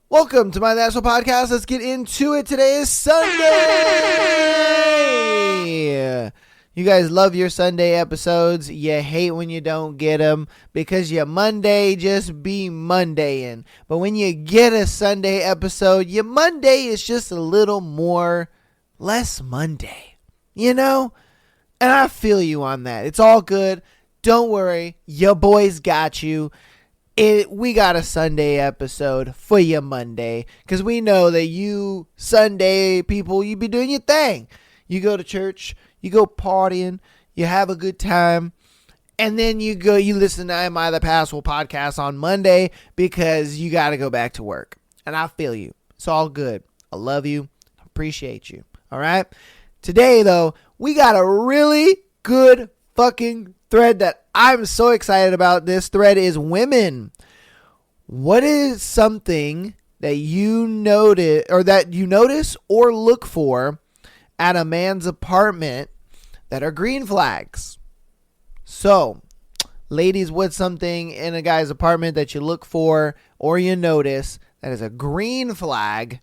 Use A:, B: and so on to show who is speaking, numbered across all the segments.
A: Welcome to my National Podcast. Let's get into it. Today is Sunday. You guys love your Sunday episodes. You hate when you don't get them because your Monday just be Mondaying. But when you get a Sunday episode, your Monday is just a little less Monday. You know? And I feel you on that. It's all good. Don't worry. Your boys got you. We got a Sunday episode for your Monday because we know that you Sunday people, you be doing your thing. You go to church, you go partying, you have a good time, and then you listen to Am I the Pastor podcast on Monday because you got to go back to work. And I feel you. It's all good. I love you. Appreciate you. All right. Today, though, we got a really good fucking thread that I'm so excited about. This thread is women. What is something that you notice or look for at a man's apartment that are green flags? So, ladies, what's something in a guy's apartment that you look for or you notice that is a green flag?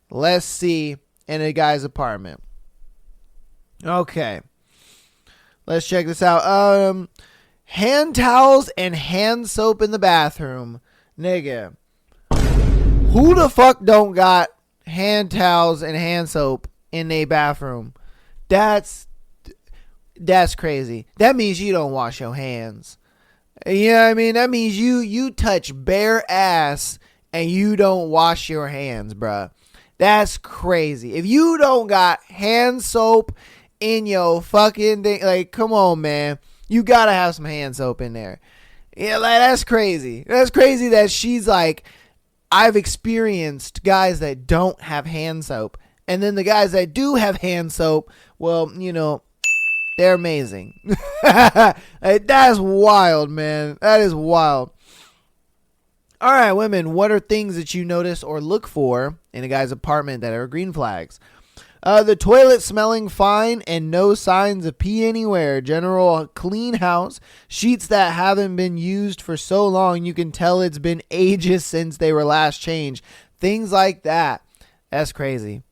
A: Let's see in a guy's apartment. Okay. Let's check this out. Hand towels and hand soap in the bathroom. Nigga. Who the fuck don't got hand towels and hand soap in a bathroom? That's crazy. That means you don't wash your hands. You know what I mean? That means you touch bare ass and you don't wash your hands, bruh. That's crazy. If you don't got hand soap in your fucking thing, like, come on, man. You gotta have some hand soap in there. Yeah, like, that's crazy. That's crazy that she's like, I've experienced guys that don't have hand soap. And then the guys that do have hand soap, well, you know, they're amazing. Like, that's wild, man. That is wild. All right, women, what are things that you notice or look for in a guy's apartment that are green flags? The toilet smelling fine and no signs of pee anywhere. General clean house. Sheets that haven't been used for so long you can tell it's been ages since they were last changed. Things like that. That's crazy.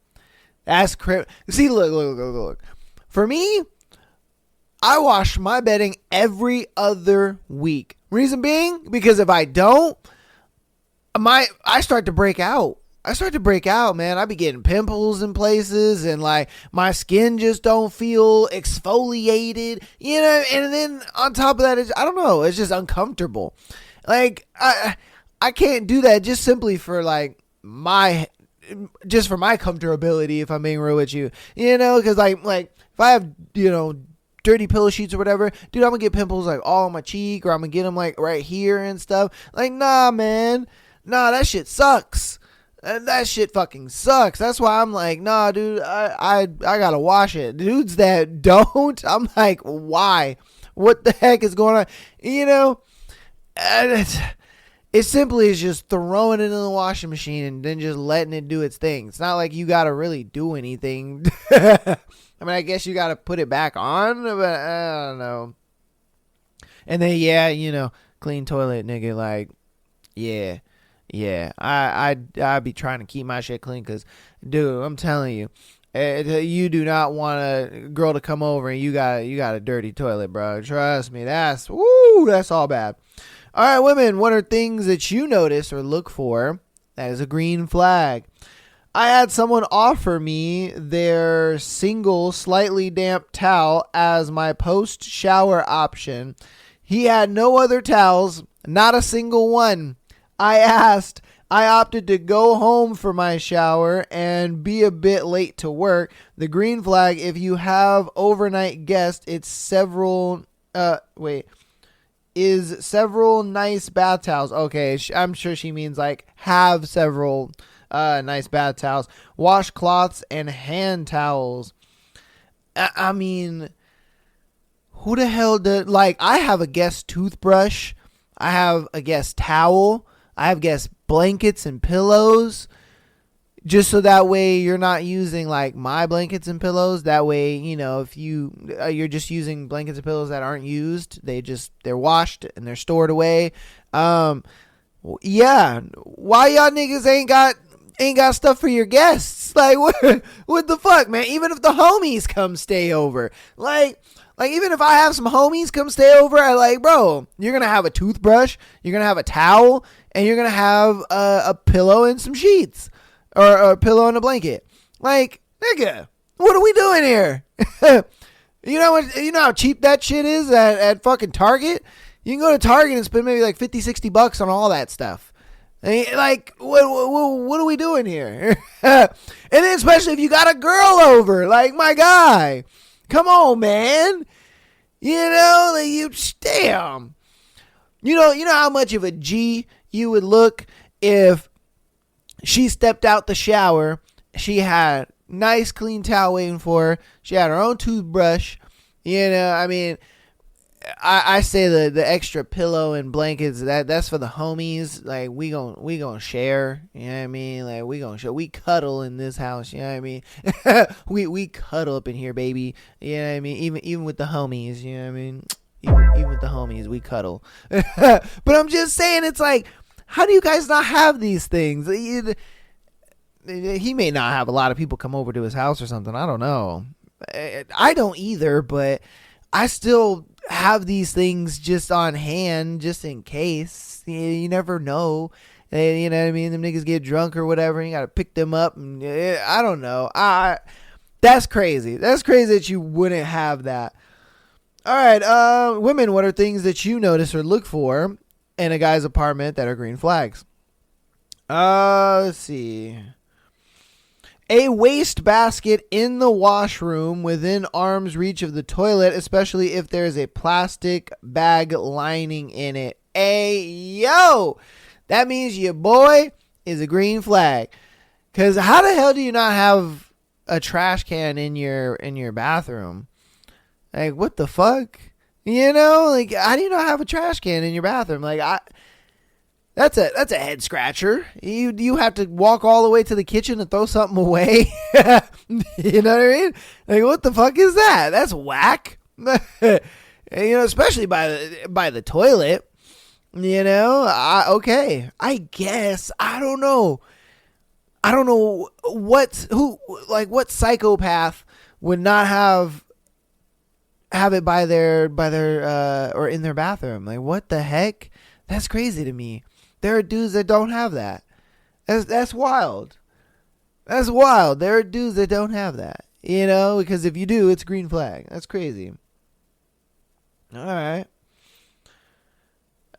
A: That's crazy. See, look. For me, I wash my bedding every other week. Reason being, because if I don't, I start to break out. Man. I be getting pimples in places and like my skin just don't feel exfoliated, you know, and then on top of that, I don't know, it's just uncomfortable. Like I can't do that just simply for my comfortability, if I'm being real with you, you know, because like if I have, you know, dirty pillow sheets or whatever, dude, I'm gonna get pimples like all on my cheek, or I'm gonna get them like right here and stuff. Like, nah, man. Nah, that shit sucks. That shit fucking sucks. That's why I'm like, nah, dude, I gotta wash it. Dudes that don't, I'm like, why? What the heck is going on? You know, it simply is just throwing it in the washing machine and then just letting it do its thing. It's not like you gotta really do anything. I mean, I guess you gotta put it back on, but I don't know. And then, yeah, you know, clean toilet, nigga, like, yeah. Yeah, I'd be trying to keep my shit clean because, dude, I'm telling you, you do not want a girl to come over and you got a dirty toilet, bro. Trust me, that's all bad. All right, women, what are things that you notice or look for that is a green flag? I had someone offer me their single, slightly damp towel as my post-shower option. He had no other towels, not a single one. I opted to go home for my shower and be a bit late to work. The green flag, if you have overnight guests, it's several nice bath towels. Okay, I'm sure she means like have several nice bath towels, washcloths, and hand towels. I mean, who the hell did, like, I have a guest toothbrush. I have a guest towel. I have guest blankets and pillows, just so that way you're not using like my blankets and pillows. That way, you know, if you're just using blankets and pillows that aren't used, they're washed and they're stored away. Yeah, why y'all niggas ain't got stuff for your guests? Like what the fuck, man? Even if the homies come stay over, like even if I have some homies come stay over, I like, bro, you're gonna have a toothbrush, you're gonna have a towel, and you're gonna have a pillow and some sheets, or a pillow and a blanket. Like, nigga, what are we doing here? You know how cheap that shit is at fucking Target? You can go to Target and spend maybe like $50-$60 on all that stuff. Like, what are we doing here? And then especially if you got a girl over, like my guy. Come on, man. You know, like damn. You know how much of a G you would look if she stepped out the shower. She had nice clean towel waiting for her. She had her own toothbrush. You know, I mean, I say the extra pillow and blankets, that's for the homies. Like, we gon' share. You know what I mean? Like, we gon' share. We cuddle in this house. You know what I mean? we cuddle up in here, baby. You know what I mean? Even with the homies. You know what I mean? Even with the homies, we cuddle. But I'm just saying, it's like, how do you guys not have these things? He may not have a lot of people come over to his house or something. I don't know. I don't either, but I still have these things just on hand, just in case. You never know. You know what I mean? Them niggas get drunk or whatever, and you gotta pick them up. And I don't know. That's crazy. That's crazy that you wouldn't have that. All right, women, what are things that you notice or look for in a guy's apartment that are green flags? Let's see. A waste basket in the washroom within arm's reach of the toilet, especially if there's a plastic bag lining in it. Yo! That means your boy is a green flag. Because how the hell do you not have a trash can in your bathroom? Like, what the fuck? You know? Like, how do you not have a trash can in your bathroom? Like, That's a head scratcher. You have to walk all the way to the kitchen and throw something away. You know what I mean? Like, what the fuck is that? That's whack. You know, especially by the toilet. You know, okay. I guess I don't know what psychopath would not have it by their or in their bathroom. Like, what the heck? That's crazy to me. There are dudes that don't have that. That's wild. That's wild. There are dudes that don't have that. You know, because if you do, it's green flag. That's crazy. All right.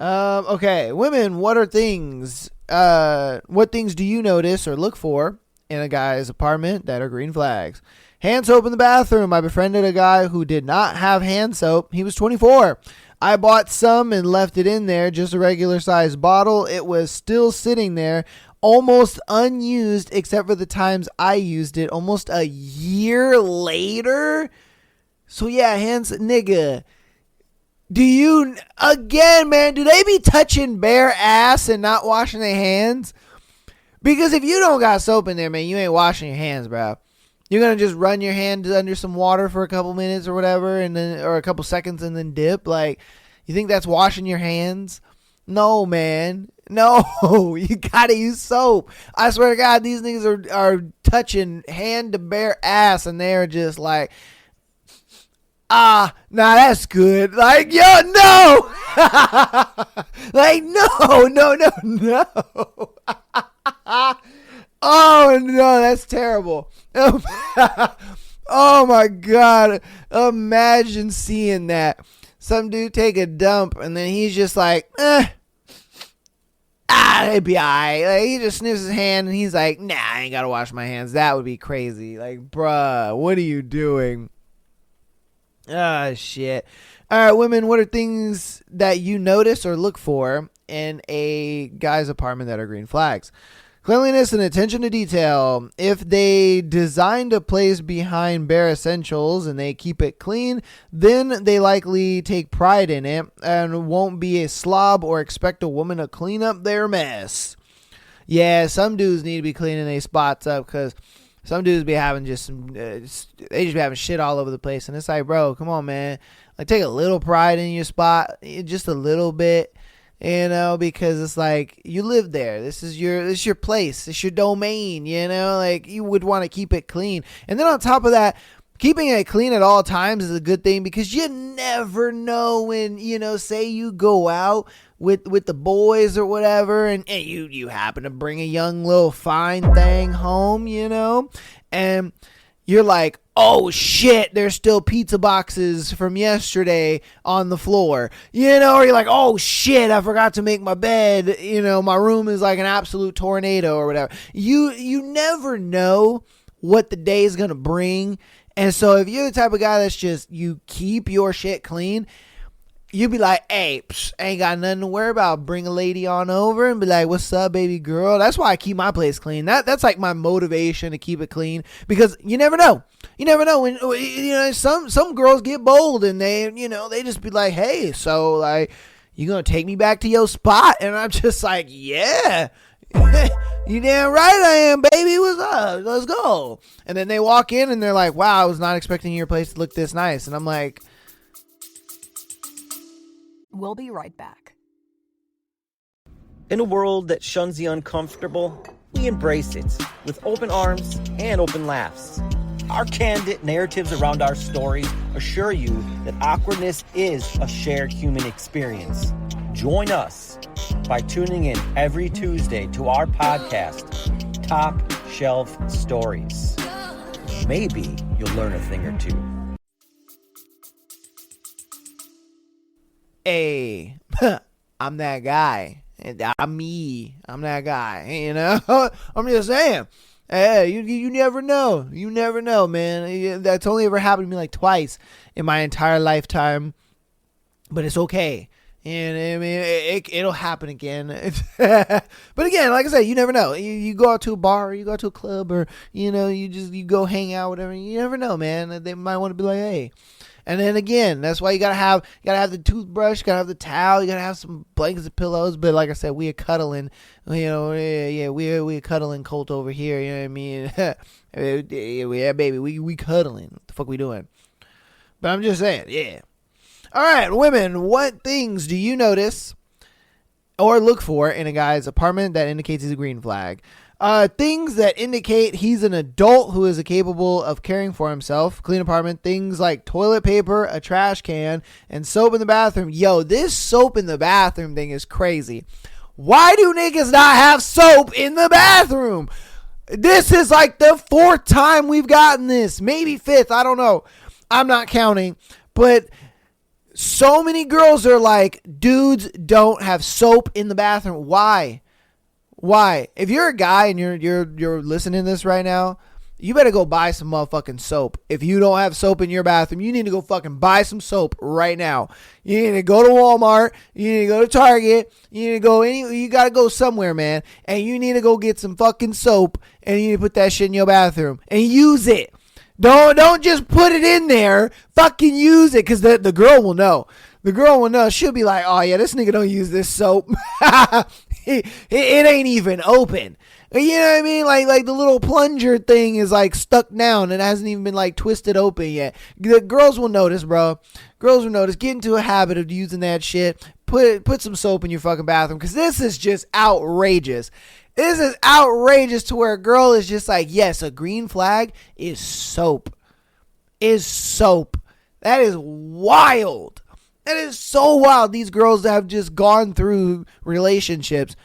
A: Okay, women, what things do you notice or look for in a guy's apartment that are green flags? Hand soap in the bathroom. I befriended a guy who did not have hand soap. He was 24. I bought some and left it in there, just a regular size bottle. It was still sitting there, almost unused, except for the times I used it almost a year later. So yeah, nigga, man, do they be touching bare ass and not washing their hands? Because if you don't got soap in there, man, you ain't washing your hands, bro. You're going to just run your hand under some water for a couple minutes or whatever, or a couple seconds and then dip. Like, you think that's washing your hands? No, man. No, you got to use soap. I swear to God, these niggas are touching hand to bare ass and they're just like, nah, that's good. Like, yo, no. Like, no. Oh, no, that's terrible. Oh, my God. Imagine seeing that. Some dude take a dump, and then he's just like, it'd be all right. Like, he just sniffs his hand, and he's like, nah, I ain't got to wash my hands. That would be crazy. Like, bruh, what are you doing? Ah, shit. All right, women, what are things that you notice or look for in a guy's apartment that are green flags? Cleanliness and attention to detail. If they designed a place behind bare essentials and they keep it clean, then they likely take pride in it and won't be a slob or expect a woman to clean up their mess. Yeah, some dudes need to be cleaning their spots up because some dudes be having they just be having shit all over the place. And it's like, bro, come on, man. Like, take a little pride in your spot, just a little bit. because it's like you live there. This is your place. It's your domain, like you would want to keep it clean. And then on top of that, keeping it clean at all times is a good thing because you never know when, say you go out with the boys or whatever and you happen to bring a young little fine thing home, and you're like, oh shit, there's still pizza boxes from yesterday on the floor, or you're like, oh shit, I forgot to make my bed, my room is like an absolute tornado or whatever. You never know what the day is going to bring. And so if you're the type of guy that's just, you keep your shit clean, you'd be like, hey, ain't got nothing to worry about. Bring a lady on over and be like, what's up, baby girl? That's why I keep my place clean. That's like my motivation to keep it clean, because you never know. You never know when, some girls get bold and they just be like, hey, so like, you gonna take me back to your spot? And I'm just like, yeah. You damn right I am, baby. What's up? Let's go. And then they walk in and they're like, wow, I was not expecting your place to look this nice. And I'm like,
B: we'll be right back.
C: In a world that shuns the uncomfortable, we embrace it with open arms and open laughs. Our candid narratives around our stories assure you that awkwardness is a shared human experience. Join us by tuning in every Tuesday to our podcast, Top Shelf Stories. Maybe you'll learn a thing or two.
A: Hey, I'm that guy. I'm me. I'm that guy. I'm just saying. Hey, you never know. You never know, man. That's only ever happened to me like twice in my entire lifetime. But it's okay. And I mean, it'll happen again. But again, like I said, you never know. You go out to a bar, or you go out to a club, or you go hang out, whatever. You never know, man. They might want to be like, hey. And then again, that's why you gotta have the toothbrush, you gotta have the towel, you gotta have some blankets and pillows. But like I said, we are cuddling, we're cuddling Colt over here. You know what I mean? Yeah, baby, we cuddling. What the fuck we doing? But I'm just saying, yeah. All right, women, what things do you notice or look for in a guy's apartment that indicates he's a green flag? Things that indicate he's an adult who is capable of caring for himself. Clean apartment. Things like toilet paper, a trash can, and soap in the bathroom. Yo, this soap in the bathroom thing is crazy. Why do niggas not have soap in the bathroom? This is like the 4th time we've gotten this. Maybe 5th. I don't know. I'm not counting. But so many girls are like, dudes don't have soap in the bathroom. Why? If you're a guy and you're listening to this right now, you better go buy some motherfucking soap. If you don't have soap in your bathroom, you need to go fucking buy some soap right now. You need to go to Walmart. You need to go to Target. You need to you gotta go somewhere, man. And you need to go get some fucking soap and you need to put that shit in your bathroom and use it. Don't just put it in there. Fucking use it, because the girl will know. The girl will know. She'll be like, oh yeah, this nigga don't use this soap. It ain't even open. You know what I mean? Like the little plunger thing is like stuck down and hasn't even been like twisted open yet. The girls will notice, bro. Girls will notice. Get into a habit of using that shit. Put some soap in your fucking bathroom, because this is just outrageous. This is outrageous to where a girl is just like, yes, a green flag is soap. Is soap. That is wild. That is so wild. These girls have just gone through relationships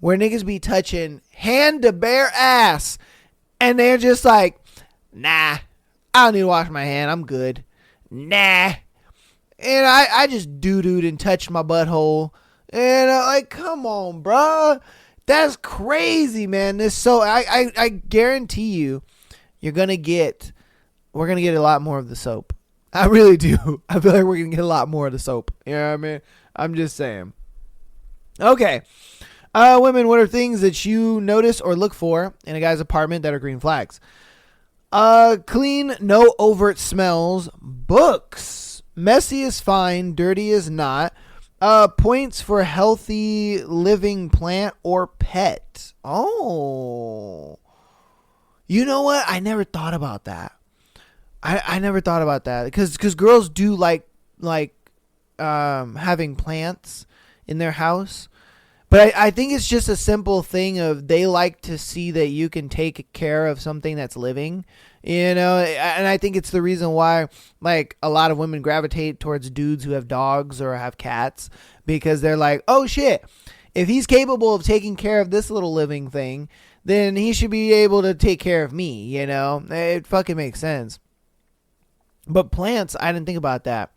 A: where niggas be touching hand to bare ass, and they're just like, nah, I don't need to wash my hand. I'm good. Nah. And I just doo-dooed and touched my butthole. And like, come on, bruh. That's crazy, man. I guarantee you, we're going to get a lot more of the soap. I really do. I feel like we're going to get a lot more of the soap. You know what I mean? I'm just saying. Okay. Women, what are things that you notice or look for in a guy's apartment that are green flags? Clean, no overt smells. Books. Messy is fine. Dirty is not. Points for healthy living plant or pet. Oh. You know what? I never thought about that. I never thought about that because girls do like having plants in their house. But I think it's just a simple thing of they like to see that you can take care of something that's living, and I think it's the reason why like a lot of women gravitate towards dudes who have dogs or have cats, because they're like, oh shit, if he's capable of taking care of this little living thing, then he should be able to take care of me, It fucking makes sense. But plants, I didn't think about that.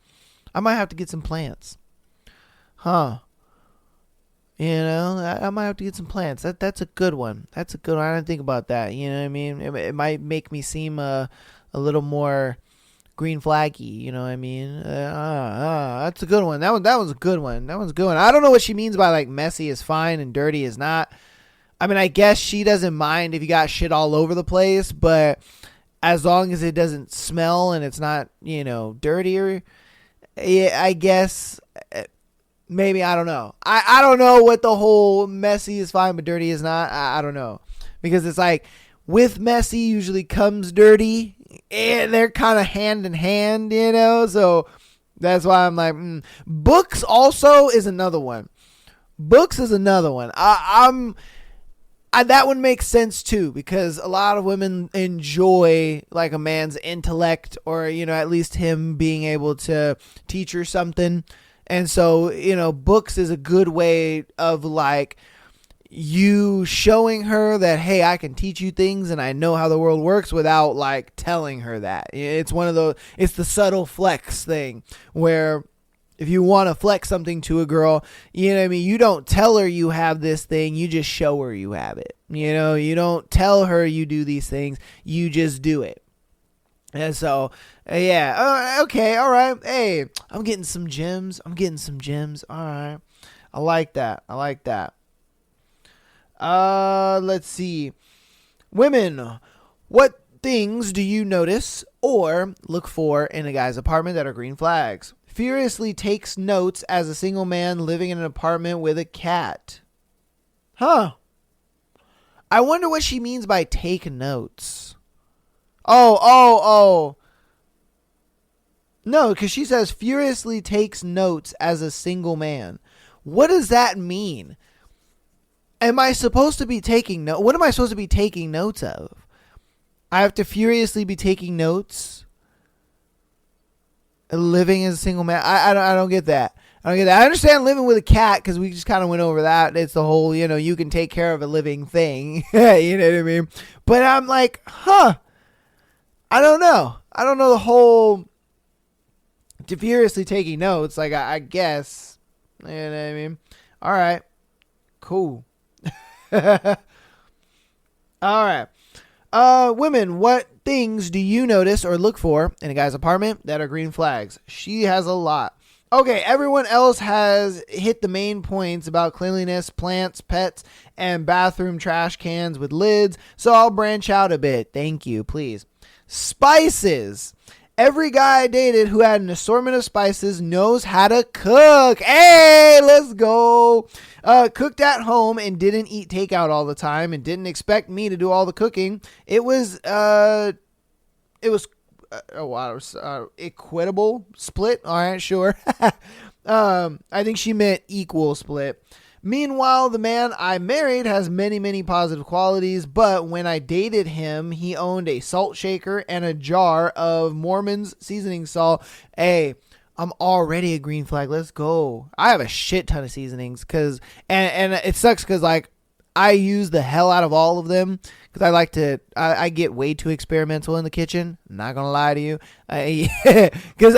A: I might have to get some plants. Huh. I might have to get some plants. That's a good one. That's a good one. I didn't think about that. You know what I mean? It might make me seem a little more green flaggy. You know what I mean? That's a good one. That was a good one. That one's a good one. I don't know what she means by like messy is fine and dirty is not. I mean, I guess she doesn't mind if you got shit all over the place, but as long as it doesn't smell and it's not, dirtier, yeah, I guess. Maybe, I don't know. I don't know what the whole messy is fine but dirty is not. I don't know. Because it's like with messy usually comes dirty. And they're kind of hand in hand, So that's why I'm like, Books also is another one. Books is another one. That one makes sense too, because a lot of women enjoy like a man's intellect, or, at least him being able to teach her something. And so, books is a good way of like you showing her that, hey, I can teach you things and I know how the world works without like telling her that. It's one of those, it's the subtle flex thing where if you want to flex something to a girl, you don't tell her you have this thing, you just show her you have it. You don't tell her you do these things, you just do it. And so, yeah, okay, all right. Hey, I'm getting some gems. All right. I like that. Let's see. Women, what things do you notice or look for in a guy's apartment that are green flags? Furiously takes notes as a single man living in an apartment with a cat. Huh. I wonder what she means by take notes. Oh. No, because she says furiously takes notes as a single man. What does that mean? Am I supposed to be taking notes? What am I supposed to be taking notes of? I have to furiously be taking notes? Living as a single man? I don't get that. I understand living with a cat because we just kind of went over that. It's the whole, you can take care of a living thing. You know what I mean? But I'm like, I don't know. I don't know the whole furiously taking notes. Like, I guess. You know what I mean? All right. Cool. All right. Women, what things do you notice or look for in a guy's apartment that are green flags? She has a lot. Okay, everyone else has hit the main points about cleanliness, plants, pets, and bathroom trash cans with lids, so I'll branch out a bit. Thank you, please. Spices. Every guy I dated who had an assortment of spices knows how to cook. Hey, let's go. Cooked at home and didn't eat takeout all the time and didn't expect me to do all the cooking. It was equitable split. All right, sure. I think she meant equal split. Meanwhile, the man I married has many, many positive qualities, but when I dated him, he owned a salt shaker and a jar of Mormon's seasoning salt. Hey, I'm already a green flag. Let's go. I have a shit ton of seasonings and it sucks because like I use the hell out of all of them because I get way too experimental in the kitchen. I'm not going to lie to you. Because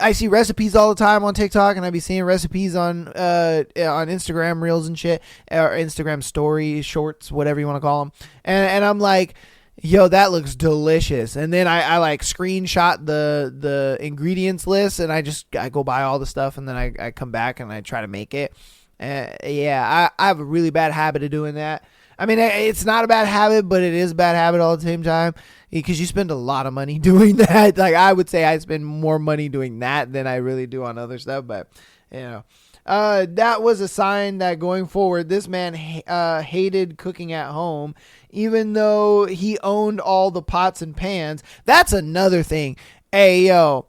A: I see recipes all the time on TikTok, and I be seeing recipes on Instagram Reels and shit, or Instagram Stories, Shorts, whatever you want to call them. And I'm like, yo, that looks delicious. And then I like screenshot the ingredients list, and I go buy all the stuff, and then I come back and I try to make it. I have a really bad habit of doing that. I mean, it's not a bad habit, but it is a bad habit all at the same time because you spend a lot of money doing that. Like, I would say I spend more money doing that than I really do on other stuff. But, that was a sign that going forward, this man hated cooking at home, even though he owned all the pots and pans. That's another thing. Hey, yo,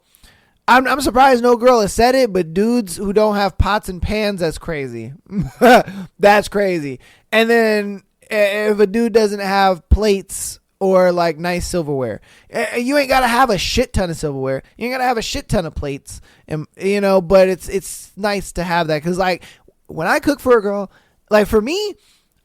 A: I'm surprised no girl has said it, but dudes who don't have pots and pans, that's crazy. That's crazy. And then if a dude doesn't have plates or like nice silverware, you ain't got to have a shit ton of silverware. You ain't got to have a shit ton of plates. And but it's nice to have that, cuz like when I cook for a girl, like for me,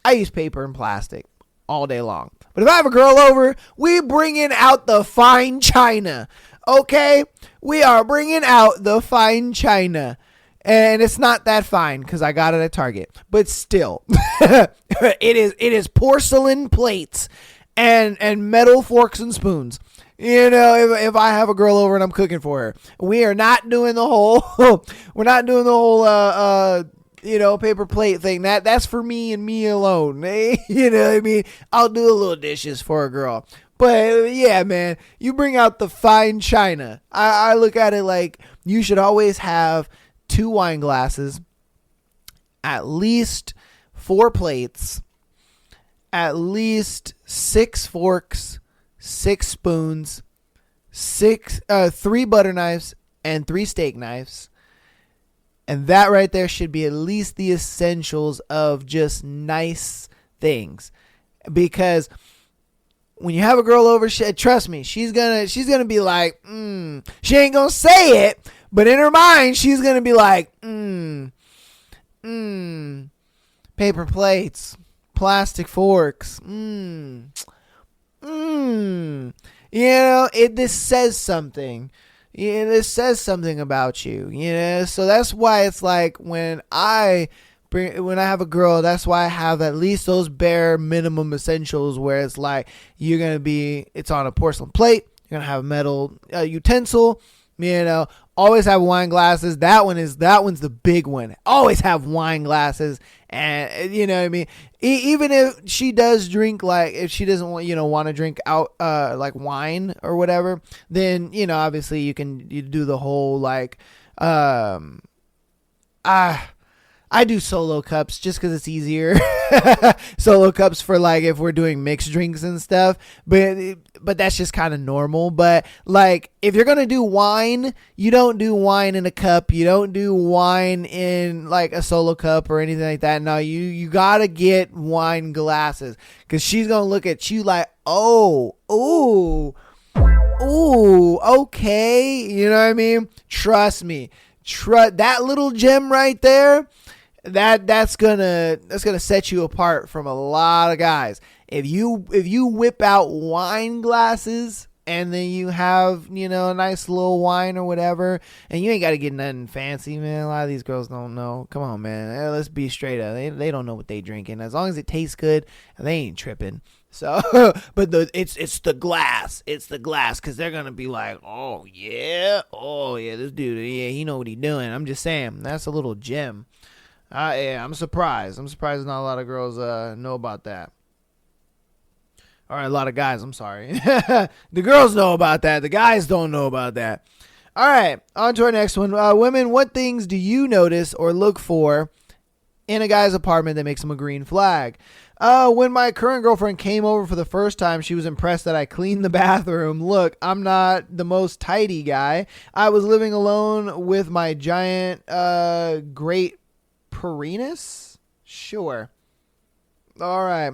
A: I use paper and plastic all day long. But if I have a girl over, we bringing out the fine china. Okay? We are bringing out the fine china. And it's not that fine because I got it at Target. But still, it is porcelain plates and metal forks and spoons. If I have a girl over and I'm cooking for her, we are not doing the whole paper plate thing. That's for me and me alone. You know what I mean? I'll do a little dishes for a girl. But yeah, man, you bring out the fine china. I look at it like you should always have 2 wine glasses, at least 4 plates, at least 6 forks, 6 spoons, 3 butter knives, and 3 steak knives. And that right there should be at least the essentials of just nice things. Because when you have a girl over, trust me, she's gonna be like, she ain't gonna say it, but in her mind, she's gonna be like, paper plates, plastic forks, this says something. This says something about you, So that's why it's like when I have a girl, that's why I have at least those bare minimum essentials where it's like it's on a porcelain plate, you're gonna have a metal utensil, always have wine glasses. That one's the big one. Always have wine glasses, and you know what I mean. Even if she does drink, like if she doesn't want to drink out like wine or whatever, then obviously you do the whole like I do solo cups just because it's easier. Solo cups for like if we're doing mixed drinks and stuff. But that's just kind of normal. But like if you're going to do wine, you don't do wine in a cup. You don't do wine in like a solo cup or anything like that. No, you got to get wine glasses because she's going to look at you like, ooh, okay. You know what I mean? Trust me. That little gem right there. That's gonna set you apart from a lot of guys. If you whip out wine glasses and then you have a nice little wine or whatever, and you ain't got to get nothing fancy, man. A lot of these girls don't know. Come on, man. Let's be straight up. They don't know what they drinking. As long as it tastes good, they ain't tripping. So, but it's the glass. It's the glass because they're gonna be like, oh yeah, this dude, yeah, he know what he doing. I'm just saying that's a little gem. Yeah, I'm surprised. Not a lot of girls know about that. All right, a lot of guys. I'm sorry. The girls know about that. The guys don't know about that. All right, on to our next one. Women, what things do you notice or look for in a guy's apartment that makes him a green flag? When my current girlfriend came over for the first time, she was impressed that I cleaned the bathroom. Look, I'm not the most tidy guy. I was living alone with my giant Great Pyrenees? Sure. All right.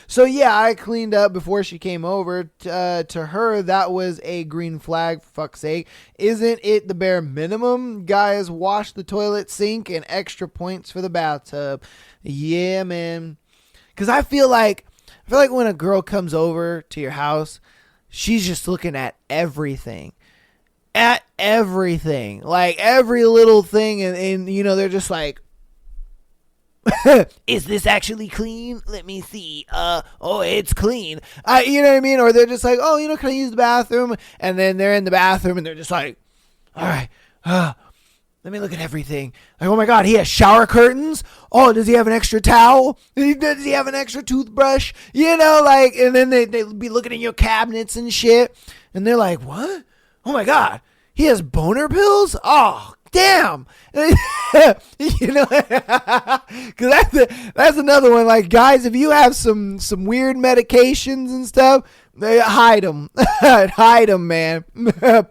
A: So yeah, I cleaned up before she came over. To her, that was a green flag, for fuck's sake. Isn't it the bare minimum? Guys, wash the toilet, sink, and extra points for the bathtub. Yeah, man. Because I feel like when a girl comes over to your house, she's just looking at everything. Like every little thing, and they're just like, is this actually clean? Let me see. It's clean. You know what I mean? Or they're just like, can I use the bathroom? And then they're in the bathroom and they're just like, all right, let me look at everything. Like, oh my God, he has shower curtains. Oh, does he have an extra towel? Does he have an extra toothbrush? And then they'll be looking in your cabinets and shit. And they're like, what? Oh my God, he has boner pills? Oh, damn. You know, because that's another one. Like, guys, if you have some weird medications and stuff, they hide them. Hide them, man.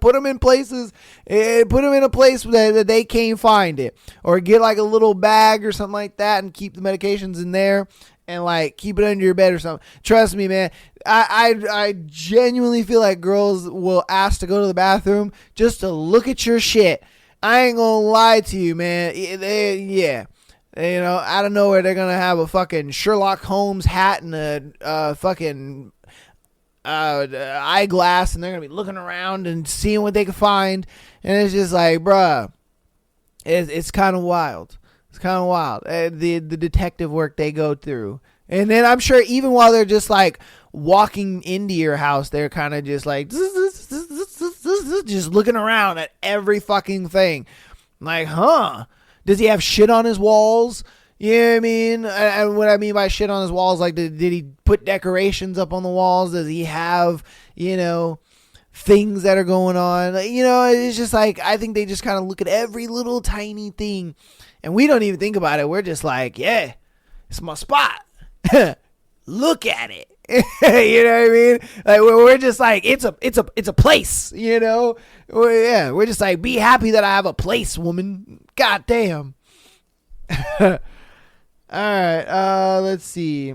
A: Put them in places. Put them in a place that they can't find it, or get like a little bag or something like that, and keep the medications in there, and like keep it under your bed or something. Trust me, man. I genuinely feel like girls will ask to go to the bathroom just to look at your shit. I ain't gonna lie to you, man. Yeah. You know, out of nowhere, they're gonna have a fucking Sherlock Holmes hat and a fucking eyeglass, and they're gonna be looking around and seeing what they can find. And it's just like, bruh, it's kind of wild. It's kind of wild. The detective work they go through. And then I'm sure even while they're just like walking into your house, they're kind of just like just looking around at every fucking thing. Like, huh? Does he have shit on his walls? You know what I mean? And what I mean by shit on his walls, like, did he put decorations up on the walls? Does he have, you know, things that are going on? You know, it's just like, I think they just kind of look at every little tiny thing, and we don't even think about it. We're just like, yeah, it's my spot. Look at it. You know what I mean? Like, we're just like, it's a place, you know? We're just like, be happy that I have a place, woman. God damn. All right, let's see.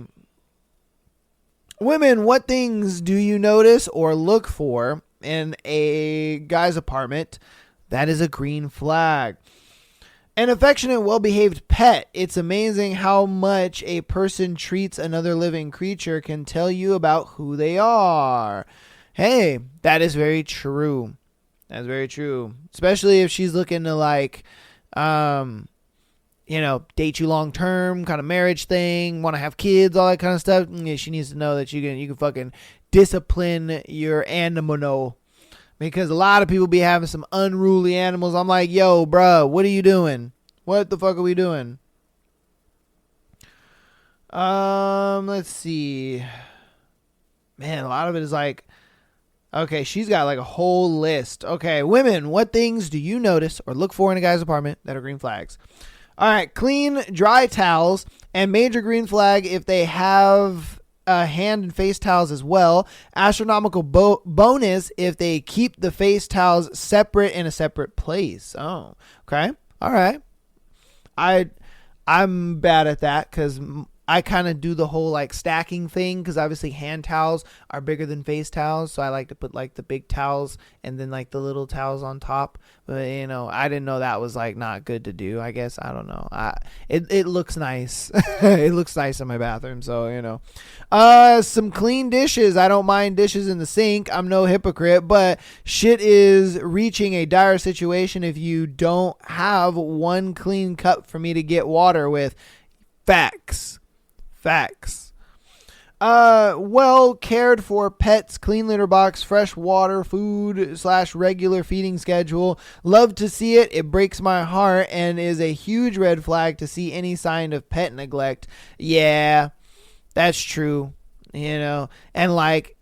A: Women, what things do you notice or look for in a guy's apartment that is a green flag? An affectionate, well-behaved pet. It's amazing how much a person treats another living creature can tell you about who they are. Hey, that is very true. That's very true. Especially if she's looking to, like, you know, date you long term, kind of marriage thing, want to have kids, all that kind of stuff. Yeah, she needs to know that you can fucking discipline your animal. Because a lot of people be having some unruly animals. I'm like, yo, bro, what are you doing? What the fuck are we doing? Let's see. Man, a lot of it is like, okay, she's got like a whole list. Okay, women, what things do you notice or look for in a guy's apartment that are green flags? All right, clean, dry towels, and major green flag if they have hand and face towels as well. Astronomical bonus if they keep the face towels separate in a separate place. Oh, okay. All right. I'm bad at that because I kind of do the whole like stacking thing, because obviously hand towels are bigger than face towels. So I like to put like the big towels and then like the little towels on top. But, you know, I didn't know that was like not good to do, I guess. I don't know. It looks nice. It looks nice in my bathroom. So, you know, some clean dishes. I don't mind dishes in the sink. I'm no hypocrite, but shit is reaching a dire situation if you don't have one clean cup for me to get water with. Facts. Well cared for pets, clean litter box, fresh water, food / regular feeding schedule. Love to see it. It breaks my heart and is a huge red flag to see any sign of pet neglect. Yeah, that's true. You know, and like,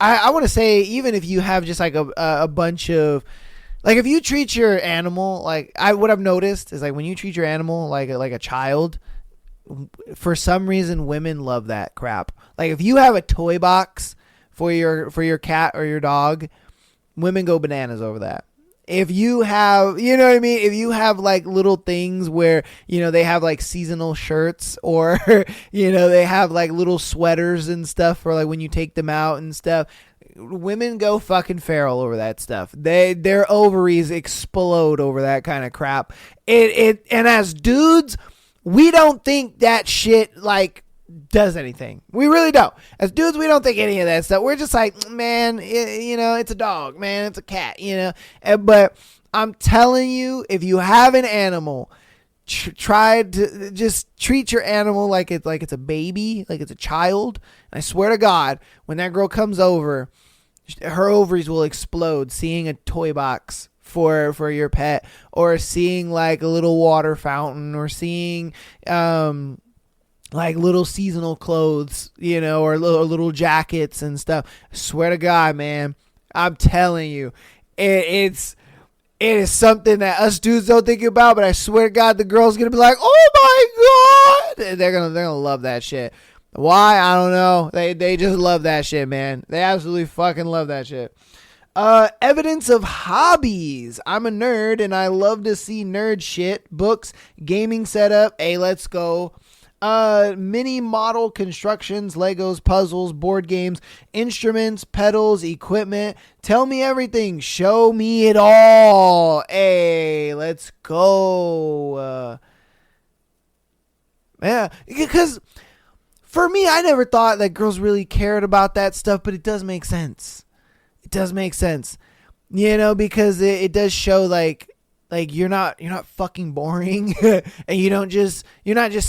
A: I want to say, even if you have just like a bunch of, like, if you treat your animal, like, what I've noticed is like when you treat your animal like a child, for some reason women love that crap. Like, if you have a toy box for your cat or your dog, women go bananas over that. If you have, you know what I mean? If you have like little things where, you know, they have like seasonal shirts, or, you know, they have like little sweaters and stuff for like when you take them out and stuff, women go fucking feral over that stuff. Their ovaries explode over that kind of crap. And as dudes, we don't think that shit like does anything. We really don't. As dudes, we don't think any of that stuff. We're just like, man, you know, it's a dog, man, it's a cat, you know. But I'm telling you, if you have an animal, try to just treat your animal like it's a baby, like it's a child. And I swear to God, when that girl comes over, her ovaries will explode seeing a toy box for your pet, or seeing like a little water fountain, or seeing like little seasonal clothes, you know, or little jackets and stuff. I swear to God, man, I'm telling you, it's it is something that us dudes don't think about, but I swear to God, the girl's gonna be like, "Oh my God!" And they're gonna love that shit. Why? I don't know. They just love that shit, man. They absolutely fucking love that shit. Evidence of hobbies. I'm a nerd and I love to see nerd shit. Books, gaming setup. Hey, let's go. Mini model constructions, Legos, puzzles, board games, instruments, pedals, equipment. Tell me everything. Show me it all. Hey, let's go. Yeah, because for me, I never thought that girls really cared about that stuff, but it does make sense. It does make sense, because it does show like you're not fucking boring and you're not just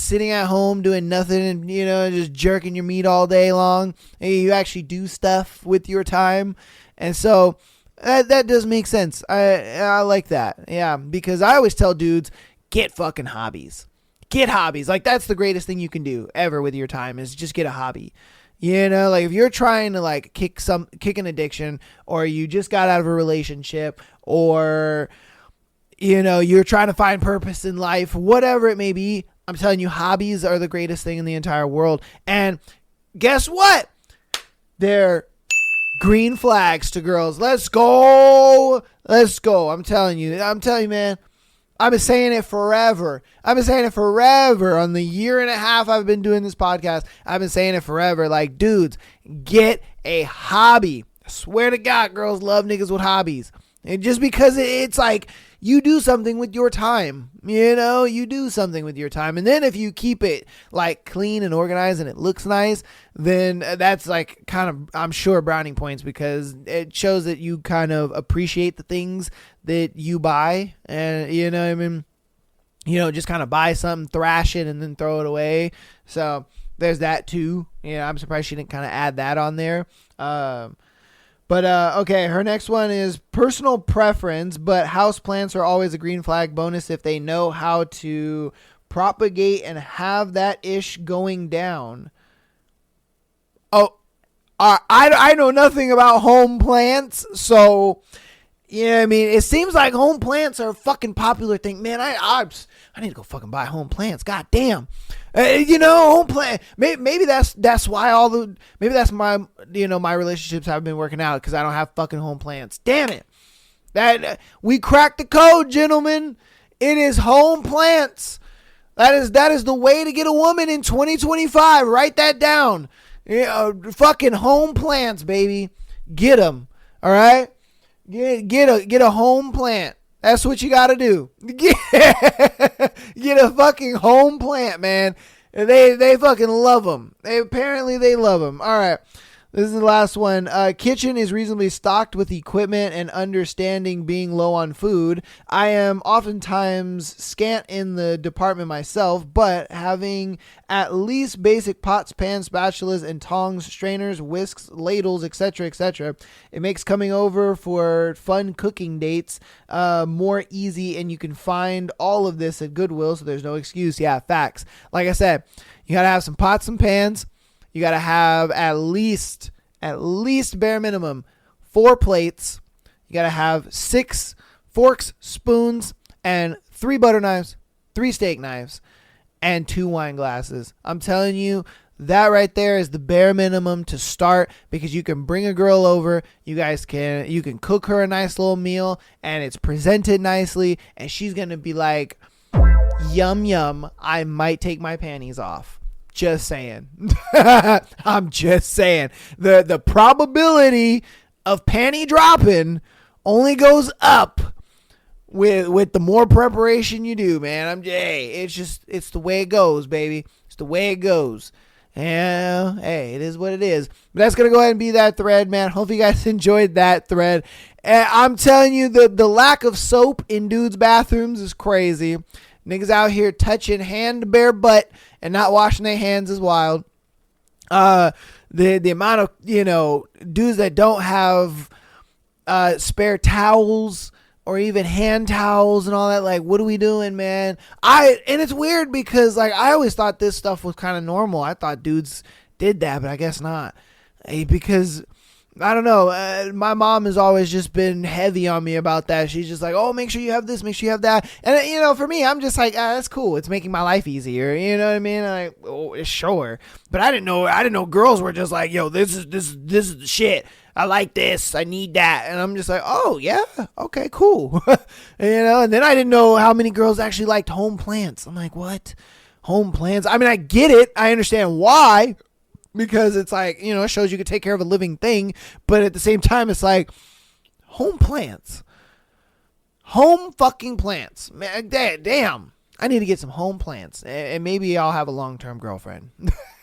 A: sitting at home doing nothing and just jerking your meat all day long. And you actually do stuff with your time. And so that does make sense. I like that. Yeah, because I always tell dudes, get fucking hobbies. Get hobbies. Like, that's the greatest thing you can do ever with your time, is just get a hobby. Like if you're trying to like kick an addiction, or you just got out of a relationship, or you're trying to find purpose in life, whatever it may be, I'm telling you, hobbies are the greatest thing in the entire world. And guess what? They're green flags to girls. Let's go. I'm telling you, man. I've been saying it forever. On the year and a half I've been doing this podcast, I've been saying it forever. Like, dudes, get a hobby. I swear to God, girls love niggas with hobbies. And just because it's like, you do something with your time. You do something with your time. And then if you keep it like clean and organized and it looks nice, then that's like kind of, I'm sure, browning points, because it shows that you kind of appreciate the things that you buy. And I mean, just kind of buy something, thrash it, and then throw it away. So there's that too. I'm surprised she didn't kind of add that on there. But okay, her next one is personal preference, but houseplants are always a green flag bonus if they know how to propagate and have that ish going down. Oh, I know nothing about home plants, so yeah, I mean, it seems like home plants are a fucking popular thing. Man, I need to go fucking buy home plants. God damn. Home plant. Maybe that's why maybe that's my, my relationships haven't been working out, because I don't have fucking home plants. Damn it. We cracked the code, gentlemen. It is home plants. That is the way to get a woman in 2025. Write that down. Fucking home plants, baby. Get them. All right. Get a home plant. That's what you got to do. Get a fucking home plant, man. They fucking love them. They love them. All right. This is the last one. Kitchen is reasonably stocked with equipment and understanding being low on food. I am oftentimes scant in the department myself, but having at least basic pots, pans, spatulas, and tongs, strainers, whisks, ladles, etc., it makes coming over for fun cooking dates more easy, and you can find all of this at Goodwill, so there's no excuse. Yeah, facts. Like I said, you got to have some pots and pans. You got to have at least bare minimum 4 plates. You got to have 6 forks, spoons, and 3 butter knives, 3 steak knives, and 2 wine glasses. I'm telling you, that right there is the bare minimum to start, because you can bring a girl over. You can cook her a nice little meal, and it's presented nicely, and she's going to be like, yum, yum, I might take my panties off. Just saying. I'm just saying. The probability of panty dropping only goes up with the more preparation you do, man. It's the way it goes, baby. It's the way it goes. Yeah, hey, it is what it is. But that's going to go ahead and be that thread, man. Hope you guys enjoyed that thread. And I'm telling you, the lack of soap in dudes' bathrooms is crazy. Niggas out here touching hand to bare butt and not washing their hands is wild. The amount of, dudes that don't have spare towels or even hand towels and all that, like, what are we doing, man? And it's weird because, like, I always thought this stuff was kind of normal. I thought dudes did that, but I guess not. Because I don't know. My mom has always just been heavy on me about that. She's just like, oh, make sure you have this, make sure you have that. And, you know, for me, I'm just like, that's cool. It's making my life easier. You know what I mean? I'm like, oh, sure. But I didn't know girls were just like, yo, this is the shit. I like this. I need that. And I'm just like, oh, yeah. Okay, cool. You know, and then I didn't know how many girls actually liked home plants. I'm like, what? Home plants? I mean, I get it. I understand why. Because it's like, you know, it shows you can take care of a living thing. But at the same time, it's like, home plants. Home fucking plants. Man, damn. I need to get some home plants. And maybe I'll have a long-term girlfriend.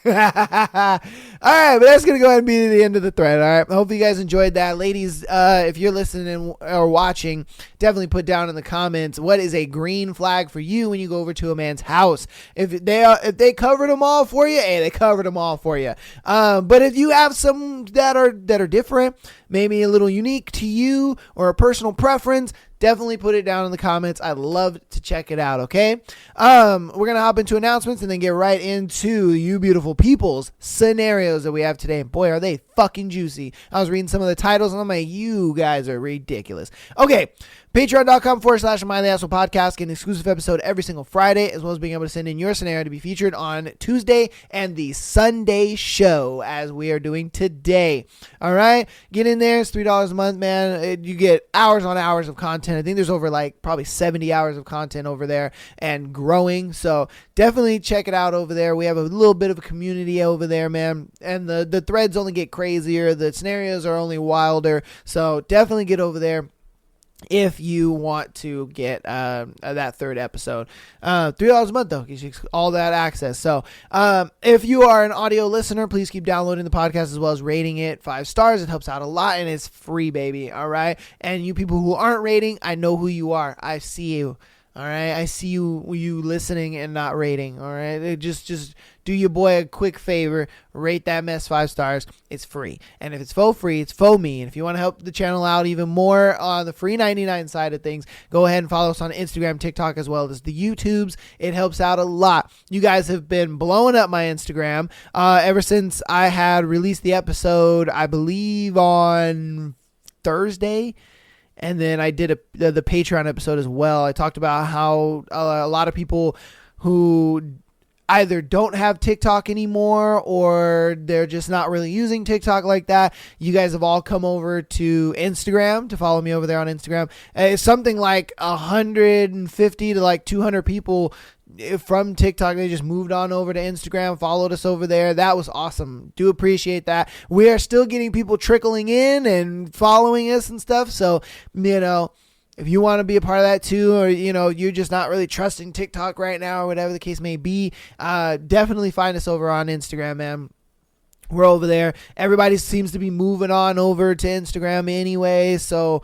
A: All right, but that's going to go ahead and be the end of the thread. All right. I hope you guys enjoyed that. Ladies, if you're listening or watching, definitely put down in the comments, what is a green flag for you when you go over to a man's house? If they covered them all for you, hey, they covered them all for you. But if you have some that are different, maybe a little unique to you or a personal preference, definitely put it down in the comments. I'd love to check it out, okay? We're going to hop into announcements and then get right into you beautiful people's scenarios that we have today. And boy, are they fucking juicy. I was reading some of the titles and I'm like, you guys are ridiculous. Okay. Patreon.com/MileyAsshole Podcast, get an exclusive episode every single Friday, as well as being able to send in your scenario to be featured on Tuesday and the Sunday show, as we are doing today. All right, get in there. It's $3 a month, man. You get hours on hours of content. I think there's over like probably 70 hours of content over there and growing. So definitely check it out over there. We have a little bit of a community over there, man. And the threads only get crazier. The scenarios are only wilder. So definitely get over there if you want to get that third episode. $3 a month, though, gives you all that access. So if you are an audio listener, please keep downloading the podcast as well as rating it 5 stars. It helps out a lot, and it's free, baby. All right? And you people who aren't rating, I know who you are. I see you. All right? I see you listening and not rating. All right? Just do your boy a quick favor. Rate that mess 5 stars. It's free. And if it's faux free, it's faux me. And if you want to help the channel out even more on the free 99 side of things, go ahead and follow us on Instagram, TikTok, as well as the YouTubes. It helps out a lot. You guys have been blowing up my Instagram ever since I had released the episode, I believe, on Thursday. And then I did the Patreon episode as well. I talked about how a lot of people who either don't have TikTok anymore or they're just not really using TikTok like that. You guys have all come over to Instagram to follow me over there on Instagram. It's something like 150 to like 200 people from TikTok. They just moved on over to Instagram, followed us over there. That was awesome. Do appreciate that. We are still getting people trickling in and following us and stuff. So, you know, if you want to be a part of that too, or, you know, you're just not really trusting TikTok right now or whatever the case may be, definitely find us over on Instagram, man. We're over there. Everybody seems to be moving on over to Instagram anyway. So,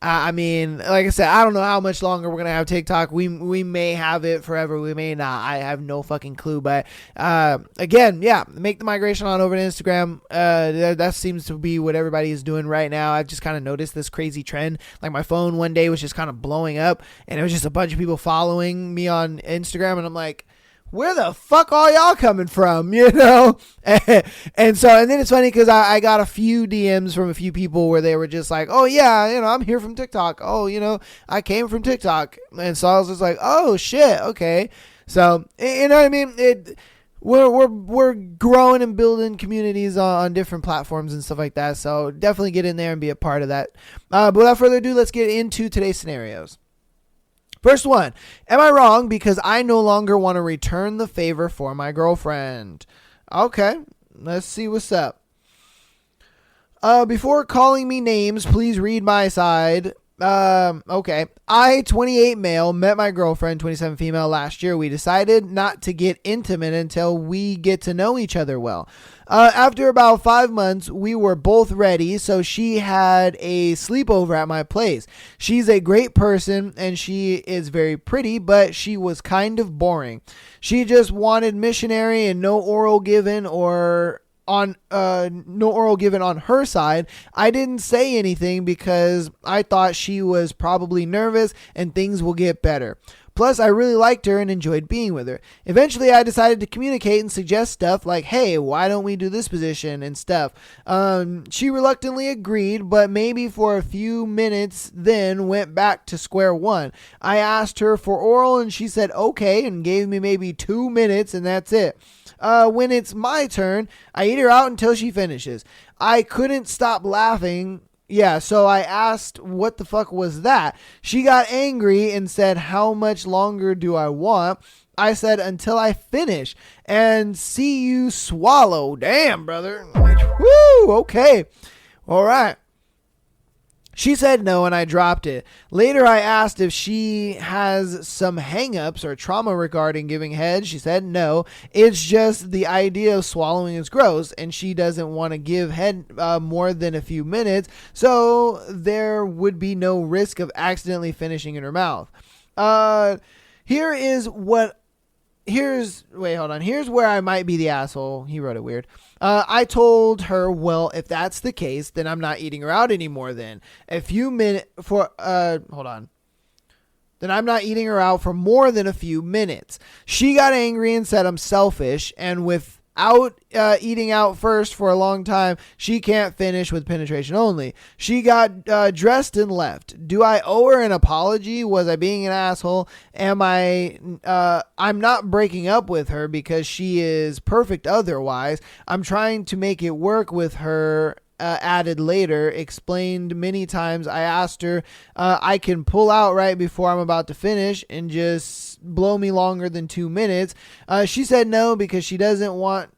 A: I mean, like I said, I don't know how much longer we're going to have TikTok. We may have it forever. We may not. I have no fucking clue. But again, yeah, make the migration on over to Instagram. That seems to be what everybody is doing right now. I've just kind of noticed this crazy trend. Like my phone one day was just kind of blowing up and it was just a bunch of people following me on Instagram. And I'm like, where the fuck are y'all coming from, you know? And then it's funny because I got a few DMs from a few people where they were just like, oh yeah, you know, I'm here from TikTok. Oh, you know, I came from TikTok. And so I was just like, oh shit, okay. So, you know what I mean? We're growing and building communities on different platforms and stuff like that. So definitely get in there and be a part of that. But without further ado, let's get into today's scenarios. First one, am I wrong because I no longer want to return the favor for my girlfriend? Okay, let's see what's up. Before calling me names, please read my side. Okay. I, 28 male, met my girlfriend, 27 female, last year. We decided not to get intimate until we get to know each other well. After about 5 months, we were both ready, so she had a sleepover at my place. She's a great person, and she is very pretty, but she was kind of boring. She just wanted missionary and no oral given on her side. I didn't say anything because I thought she was probably nervous and things will get better. Plus, I really liked her and enjoyed being with her. Eventually, I decided to communicate and suggest stuff like, hey, why don't we do this position and stuff. She reluctantly agreed, but maybe for a few minutes then went back to square one. I asked her for oral and she said okay and gave me maybe 2 minutes and that's it. When it's my turn, I eat her out until she finishes. I couldn't stop laughing. Yeah, so I asked what the fuck was that? She got angry and said, how much longer do I want? I said, until I finish and see you swallow. Damn, brother. Woo, okay. All right. She said no, and I dropped it. Later, I asked if she has some hang-ups or trauma regarding giving head. She said no. It's just the idea of swallowing is gross, and she doesn't want to give head more than a few minutes, so there would be no risk of accidentally finishing in her mouth. Here's where I might be the asshole. He wrote it weird. I told her, well, if that's the case, then I'm not eating her out anymore then. Then I'm not eating her out for more than a few minutes. She got angry and said I'm selfish, and without eating out first for a long time, she can't finish with penetration only. She got dressed and left. Do I owe her an apology? Was I being an asshole? I'm not breaking up with her because she is perfect otherwise. I'm trying to make it work with her. Added later, explained many times. I asked her, I can pull out right before I'm about to finish and just blow me longer than 2 minutes. She said no because she doesn't want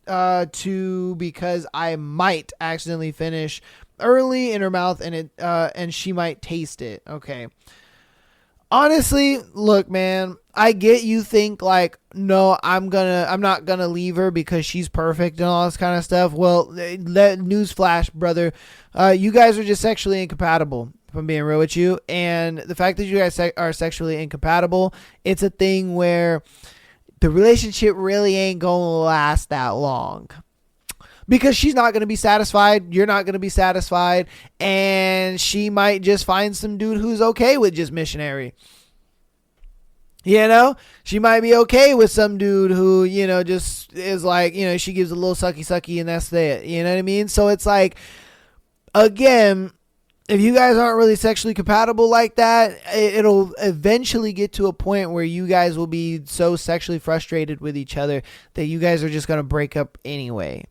A: to, because I might accidentally finish early in her mouth and she might taste it. Okay. Honestly, look, man, I get you think like, no, I'm not gonna leave her because she's perfect and all this kind of stuff. Well, newsflash, brother, you guys are just sexually incompatible, if I'm being real with you. And the fact that you guys are sexually incompatible, it's a thing where the relationship really ain't gonna last that long. Because she's not going to be satisfied, you're not going to be satisfied, and she might just find some dude who's okay with just missionary. You know? She might be okay with some dude who, just is like, she gives a little sucky and that's it. You know what I mean? So it's like, again, if you guys aren't really sexually compatible like that, it'll eventually get to a point where you guys will be so sexually frustrated with each other that you guys are just going to break up anyway.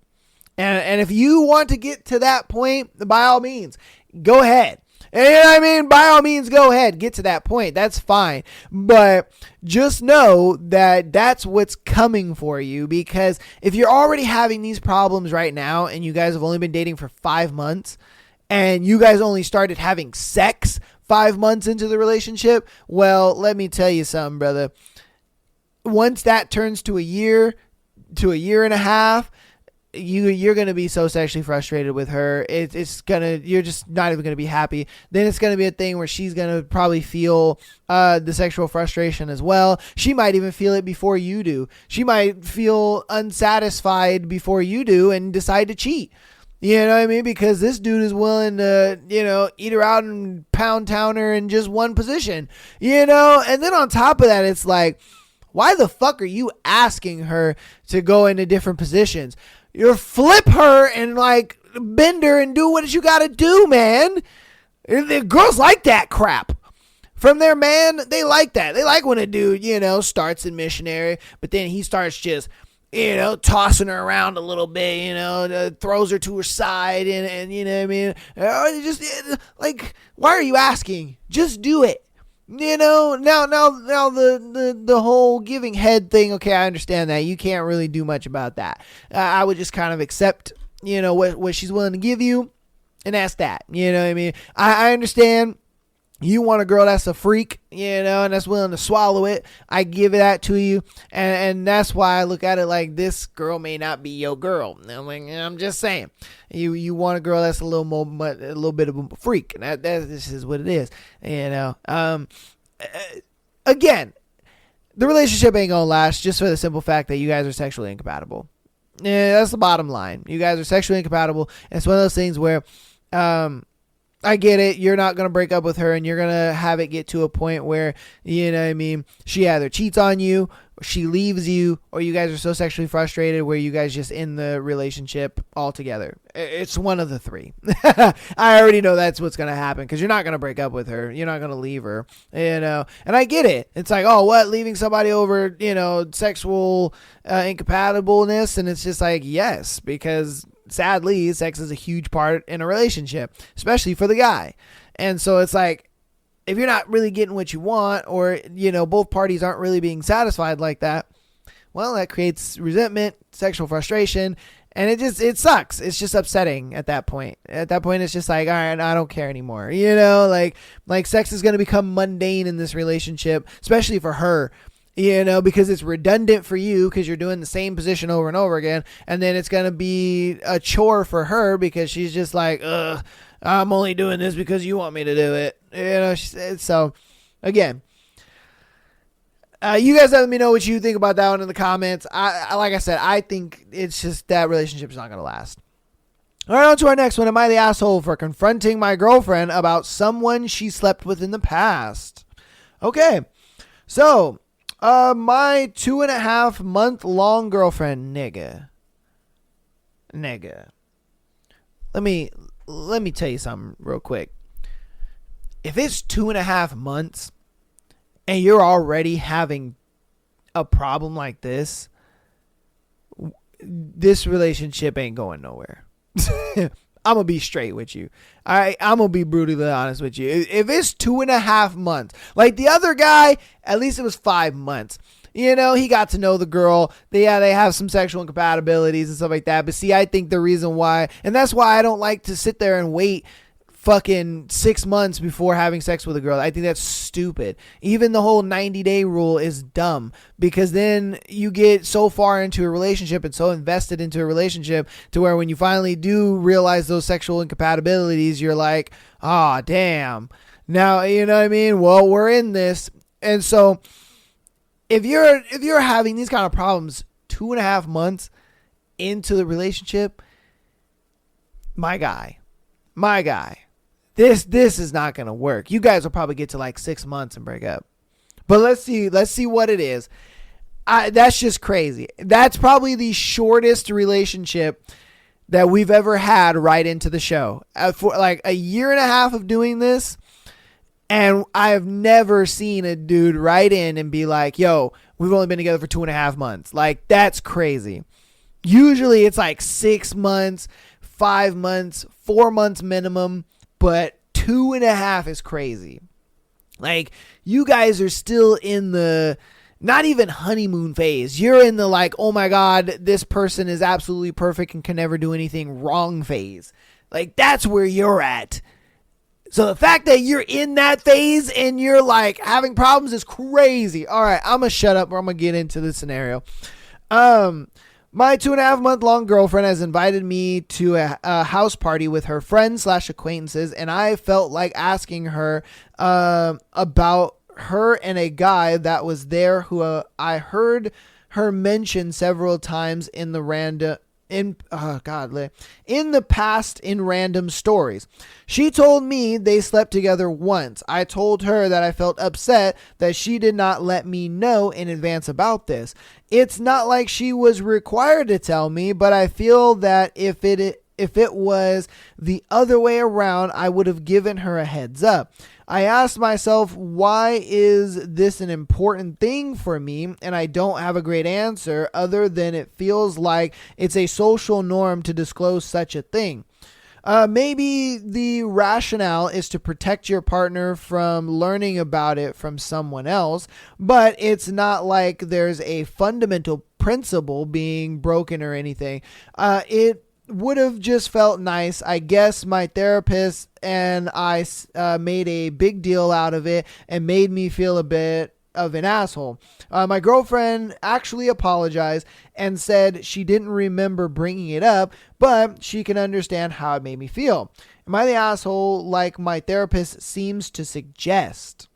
A: And if you want to get to that point, by all means, go ahead. You know what I mean? By all means, go ahead. Get to that point. That's fine. But just know that that's what's coming for you. Because if you're already having these problems right now and you guys have only been dating for 5 months and you guys only started having sex 5 months into the relationship, well, let me tell you something, brother. Once that turns to a year and a half, you're going to be so sexually frustrated with her. You're just not even going to be happy. Then it's going to be a thing where she's going to probably feel the sexual frustration as well. She might even feel it before you do. She might feel unsatisfied before you do and decide to cheat. You know what I mean? Because this dude is willing to, eat her out and pound town her in just one position, and then on top of that, it's like, why the fuck are you asking her to go into different positions? You flip her and like bend her and do what you got to do, man. The girls like that crap. From their man, they like that. They like when a dude, starts in missionary, but then he starts just, tossing her around a little bit, throws her to her side and you know what I mean? Just like, why are you asking? Just do it. Now the whole giving head thing, okay, I understand that. You can't really do much about that. I would just kind of accept, what she's willing to give you, and that's that. You know what I mean? I understand you want a girl that's a freak, and that's willing to swallow it. I give that to you, and that's why I look at it like this girl may not be your girl. I'm just saying, you want a girl that's a little bit of a freak, and this is what it is. Again, the relationship ain't gonna last just for the simple fact that you guys are sexually incompatible. Yeah, that's the bottom line. You guys are sexually incompatible, and it's one of those things where, I get it. You're not going to break up with her and you're going to have it get to a point where, you know what I mean, she either cheats on you, or she leaves you, or you guys are so sexually frustrated where you guys just end the relationship altogether. It's one of the three. I already know that's what's going to happen because you're not going to break up with her. You're not going to leave her, you know, and I get it. It's like, oh, what? Leaving somebody over, you know, sexual incompatibleness. And it's just like, yes, because sadly, sex is a huge part in a relationship, especially for the guy. And so it's like, if you're not really getting what you want, or, you know, both parties aren't really being satisfied like that, well, that creates resentment, sexual frustration, and it sucks. It's just upsetting at that point. At that point, it's just like, all right, I don't care anymore. You know, like sex is going to become mundane in this relationship, especially for her. You know, because it's redundant for you because you're doing the same position over and over again. And then it's going to be a chore for her because she's just like, I'm only doing this because you want me to do it. You know, so again, you guys let me know what you think about that one in the comments. Like I said, I think it's just that relationship's not going to last. All right, on to our next one. Am I the asshole for confronting my girlfriend about someone she slept with in the past? Okay, so my 2.5 month long girlfriend, nigga. Let me tell you something real quick. If it's 2.5 months and you're already having a problem like this relationship ain't going nowhere. I'm going to be straight with you. I'm going to be brutally honest with you. If it's 2.5 months, like the other guy, at least it was 5 months. You know, he got to know the girl. They have some sexual incompatibilities and stuff like that. But see, I think the reason why, and that's why I don't like to sit there and wait fucking 6 months before having sex with a girl. I think that's stupid. Even the whole 90-day rule is dumb, because then you get so far into a relationship and so invested into a relationship to where when you finally do realize those sexual incompatibilities, you're like, oh, damn. Now, you know what I mean? Well, we're in this. And so if you're having these kind of problems 2.5 months into the relationship, my guy, this is not going to work. You guys will probably get to like 6 months and break up. But let's see what it is. That's just crazy. That's probably the shortest relationship that we've ever had right into the show. For like a 1.5 years of doing this, and I have never seen a dude write in and be like, yo, we've only been together for 2.5 months. Like, that's crazy. Usually it's like 6 months, 5 months, 4 months minimum, but 2.5 is crazy. Like, you guys are still in the not even honeymoon phase. You're in the like, oh my God, this person is absolutely perfect and can never do anything wrong phase. Like, that's where you're at. So the fact that you're in that phase and you're like having problems is crazy. All right, I'm going to shut up or I'm going to get into the scenario. My 2.5 month long girlfriend has invited me to a house party with her friends / acquaintances, and I felt like asking her about her and a guy that was there who I heard her mention several times in the past in random stories. She told me they slept together once. I told her that I felt upset that she did not let me know in advance about this. It's not like she was required to tell me, but I feel that if it was the other way around, I would have given her a heads up. I asked myself, why is this an important thing for me? And I don't have a great answer other than it feels like it's a social norm to disclose such a thing. Maybe the rationale is to protect your partner from learning about it from someone else, but it's not like there's a fundamental principle being broken or anything. It would have just felt nice. I guess my therapist and I made a big deal out of it and made me feel a bit of an asshole. My girlfriend actually apologized and said she didn't remember bringing it up, but she can understand how it made me feel. Am I the asshole like my therapist seems to suggest?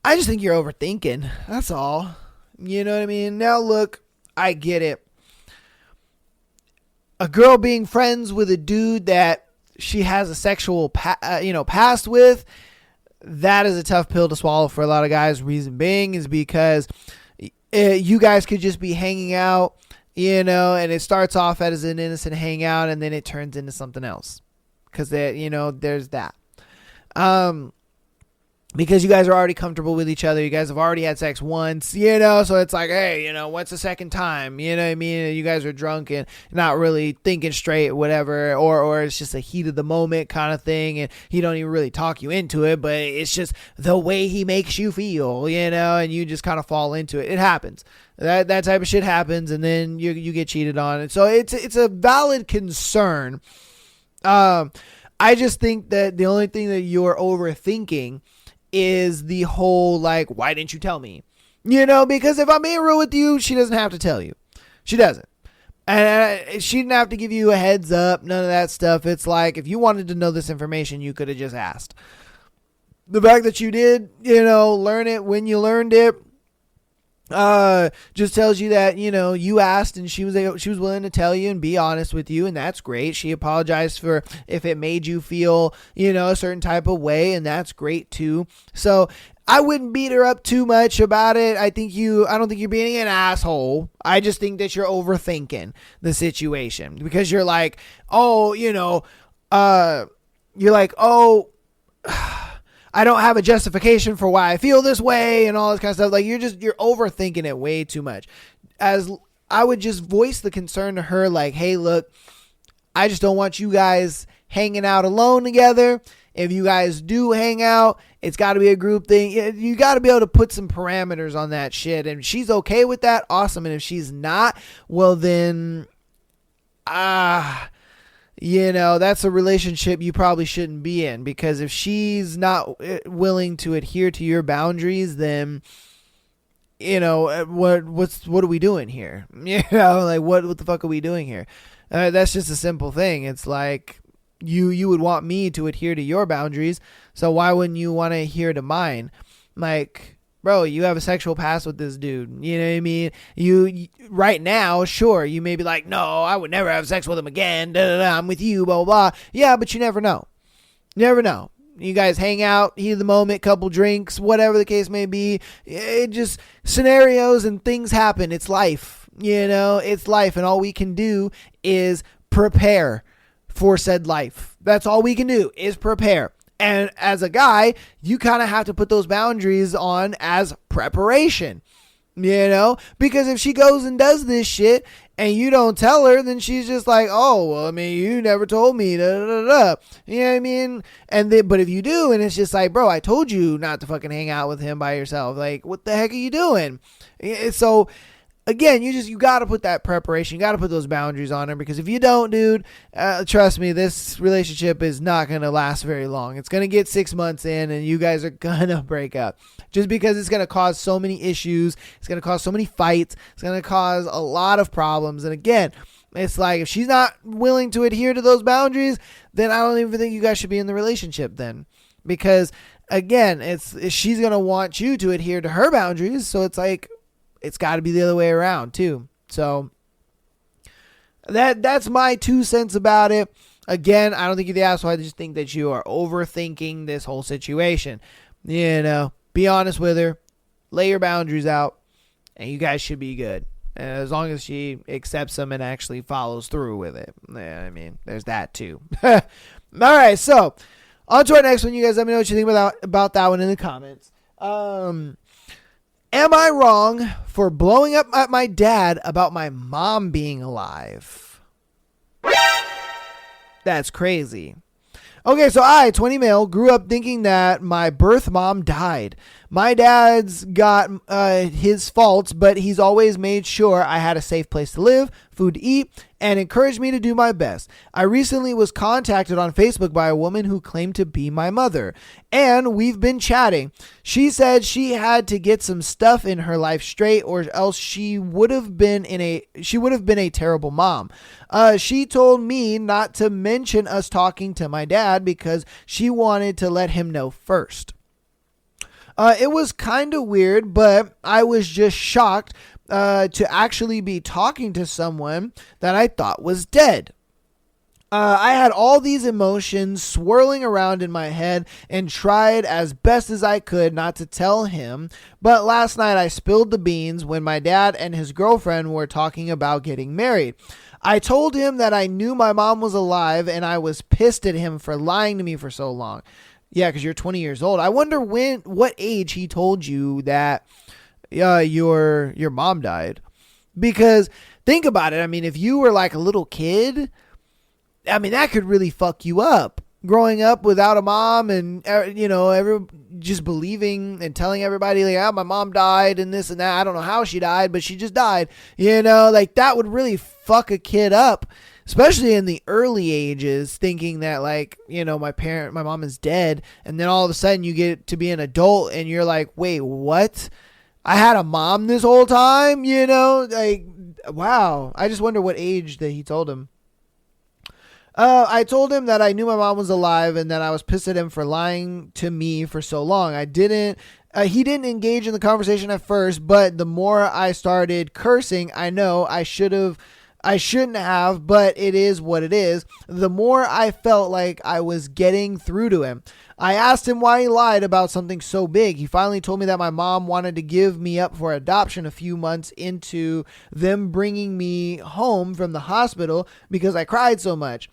A: I just think you're overthinking. That's all. You know what I mean? Now look, I get it. A girl being friends with a dude that she has a sexual past with, that is a tough pill to swallow for a lot of guys. Reason being is because you guys could just be hanging out, and it starts off as an innocent hangout and then it turns into something else. Because, there's that. Because you guys are already comfortable with each other. You guys have already had sex once, so it's like, hey, what's the second time? You know what I mean? You guys are drunk and not really thinking straight, whatever, or it's just a heat of the moment kind of thing, and he don't even really talk you into it, but it's just the way he makes you feel, and you just kind of fall into it. It happens. That type of shit happens, and then you get cheated on. And so it's a valid concern. I just think that the only thing that you're overthinking is the whole, like, why didn't you tell me? Because if I'm being real with you, she doesn't have to tell you. She doesn't. And she didn't have to give you a heads up, none of that stuff. It's like, if you wanted to know this information, you could have just asked. The fact that you did, learn it when you learned it, just tells you that, you asked and she was willing to tell you and be honest with you, and that's great. She apologized for if it made you feel, a certain type of way, and that's great too. So I wouldn't beat her up too much about it. I don't think you're being an asshole. I just think that you're overthinking the situation because you're like, I don't have a justification for why I feel this way and all this kind of stuff. Like, you're overthinking it way too much. As I would just voice the concern to her, like, hey, look, I just don't want you guys hanging out alone together. If you guys do hang out, it's got to be a group thing. You got to be able to put some parameters on that shit. And if she's okay with that, awesome. And if she's not, well then, that's a relationship you probably shouldn't be in, because if she's not willing to adhere to your boundaries, then, what are we doing here? Like, what the fuck are we doing here? That's just a simple thing. It's like, you would want me to adhere to your boundaries, so why wouldn't you want to adhere to mine? Like, bro, you have a sexual past with this dude. You know what I mean? You right now, sure, you may be like, no, I would never have sex with him again. I'm with you, blah, blah, blah. Yeah, but you never know. You never know. You guys hang out, heat of the moment, couple drinks, whatever the case may be. It just, scenarios and things happen. It's life. It's life. And all we can do is prepare for said life. That's all we can do is prepare. And as a guy, you kind of have to put those boundaries on as preparation, because if she goes and does this shit and you don't tell her, then she's just like, oh, well, I mean, you never told me, You know what I mean? And then, but if you do, and it's just like, bro, I told you not to fucking hang out with him by yourself. Like, what the heck are you doing? So again, you got to put that preparation. You got to put those boundaries on her, because if you don't, dude, trust me, this relationship is not going to last very long. It's going to get 6 months in and you guys are going to break up, just because it's going to cause so many issues. It's going to cause so many fights. It's going to cause a lot of problems. And again, it's like, if she's not willing to adhere to those boundaries, then I don't even think you guys should be in the relationship then, because again, she's going to want you to adhere to her boundaries. So it's like, it's got to be the other way around too. So that's my 2 cents about it. Again, I don't think you're the asshole. I just think that you are overthinking this whole situation. Be honest with her, lay your boundaries out, and you guys should be good. As long as she accepts them and actually follows through with it. Yeah, I mean, there's that too. All right, so on to our next one. You guys let me know what you think about that one in the comments. Am I wrong for blowing up at my dad about my mom being alive? That's crazy. Okay, so I, 20 male, grew up thinking that my birth mom died. My dad's got his faults, but he's always made sure I had a safe place to live, food to eat, and encouraged me to do my best. I recently was contacted on Facebook by a woman who claimed to be my mother, and we've been chatting. She said she had to get some stuff in her life straight, or else she would have been a terrible mom. She told me not to mention us talking to my dad because she wanted to let him know first. It was kind of weird, but I was just shocked to actually be talking to someone that I thought was dead. I had all these emotions swirling around in my head and tried as best as I could not to tell him. But last night I spilled the beans when my dad and his girlfriend were talking about getting married. I told him that I knew my mom was alive and I was pissed at him for lying to me for so long. Yeah, because you're 20 years old. I wonder what age he told you that your mom died. Because think about it. I mean, if you were like a little kid, I mean, that could really fuck you up. Growing up without a mom and, just believing and telling everybody, like, my mom died and this and that. I don't know how she died, but she just died. Like that would really fuck a kid up, especially in the early ages, thinking that, like, my mom is dead. And then all of a sudden you get to be an adult and you're like, wait, what? I had a mom this whole time, like, wow. I just wonder what age that he told him. I told him that I knew my mom was alive and that I was pissed at him for lying to me for so long. He didn't engage in the conversation at first, but the more I started cursing, I know I shouldn't have, but it is what it is. The more I felt like I was getting through to him. I asked him why he lied about something so big. He finally told me that my mom wanted to give me up for adoption a few months into them bringing me home from the hospital because I cried so much.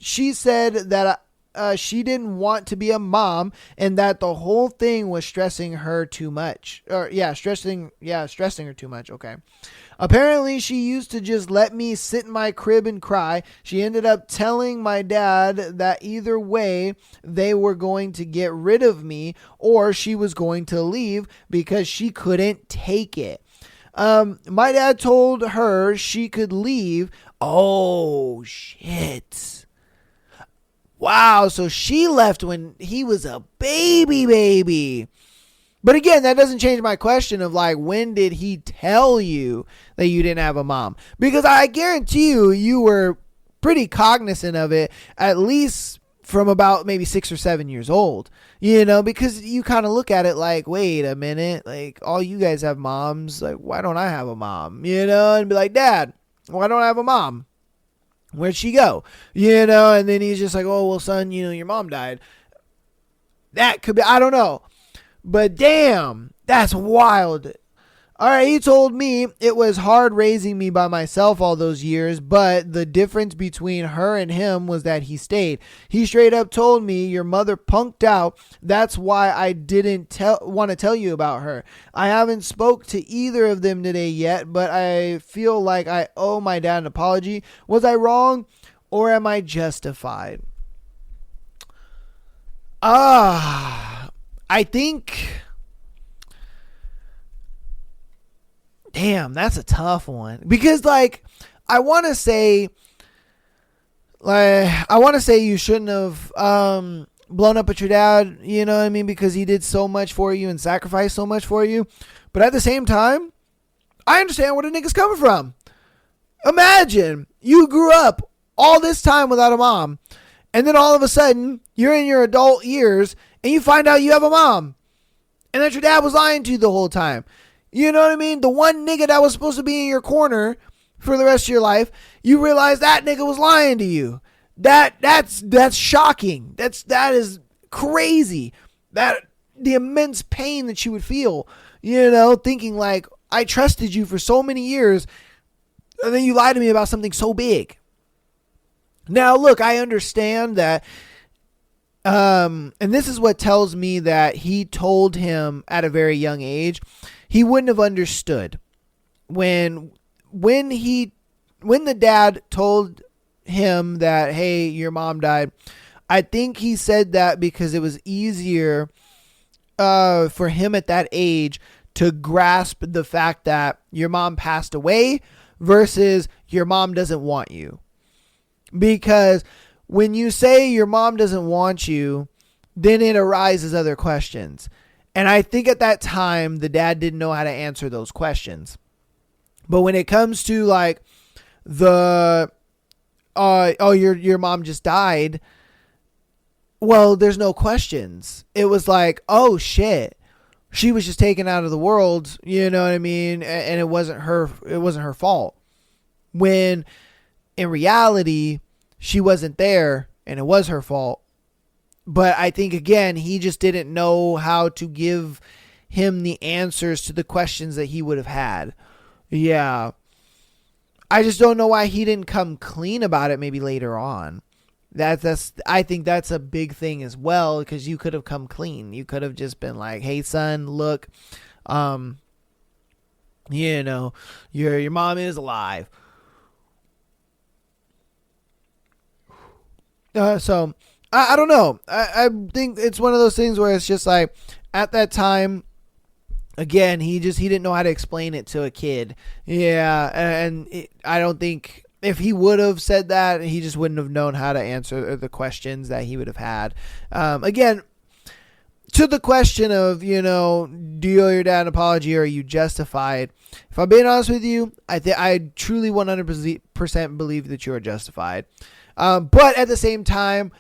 A: She said that she didn't want to be a mom and that the whole thing was stressing her too much. Stressing her too much. Okay. Apparently, she used to just let me sit in my crib and cry. She ended up telling my dad that either way, they were going to get rid of me or she was going to leave because she couldn't take it. My dad told her she could leave. Oh, shit. Wow, so she left when he was a baby. But again, that doesn't change my question of, like, when did he tell you that you didn't have a mom? Because I guarantee you were pretty cognizant of it, at least from about maybe 6 or 7 years old, because you kind of look at it like, wait a minute, like, all you guys have moms, like, why don't I have a mom, and be like, Dad, why don't I have a mom? Where'd she go? And then he's just like, oh, well, son, your mom died. That could be, I don't know. But damn, that's wild. All right, he told me it was hard raising me by myself all those years, but the difference between her and him was that he stayed. He straight up told me, your mother punked out. That's why I didn't want to tell you about her. I haven't spoke to either of them today yet, but I feel like I owe my dad an apology. Was I wrong or am I justified? I think, damn, that's a tough one because, like, I want to say you shouldn't have blown up at your dad, you know what I mean? Because he did so much for you and sacrificed so much for you. But at the same time, I understand where the nigga's coming from. Imagine you grew up all this time without a mom, and then all of a sudden you're in your adult years and you find out you have a mom and that your dad was lying to you the whole time. You know what I mean? The one nigga that was supposed to be in your corner for the rest of your life, you realize that nigga was lying to you. That's shocking. That is crazy. That the immense pain that you would feel, thinking like, I trusted you for so many years and then you lied to me about something so big. Now, look, I understand that. And this is what tells me that he told him at a very young age. He wouldn't have understood when the dad told him that, hey, your mom died. I think he said that because it was easier for him at that age to grasp the fact that your mom passed away versus your mom doesn't want you. Because when you say your mom doesn't want you, then it arises other questions. And I think at that time, the dad didn't know how to answer those questions. But when it comes to like your mom just died, well, there's no questions. It was like, oh shit, she was just taken out of the world, you know what I mean? And it wasn't her fault. When in reality, she wasn't there and it was her fault. But I think, again, he just didn't know how to give him the answers to the questions that he would have had. Yeah. I just don't know why he didn't come clean about it maybe later on. I think that's a big thing as well, because you could have come clean. You could have just been like, hey, son, look, your mom is alive. So I don't know. I think it's one of those things where it's just like, at that time, again, he didn't know how to explain it to a kid. Yeah. And I don't think if he would have said that, he just wouldn't have known how to answer the questions that he would have had. Again, to the question of, do you owe your dad an apology, or are you justified? If I'm being honest with you, I truly 100% believe that you are justified. But at the same time,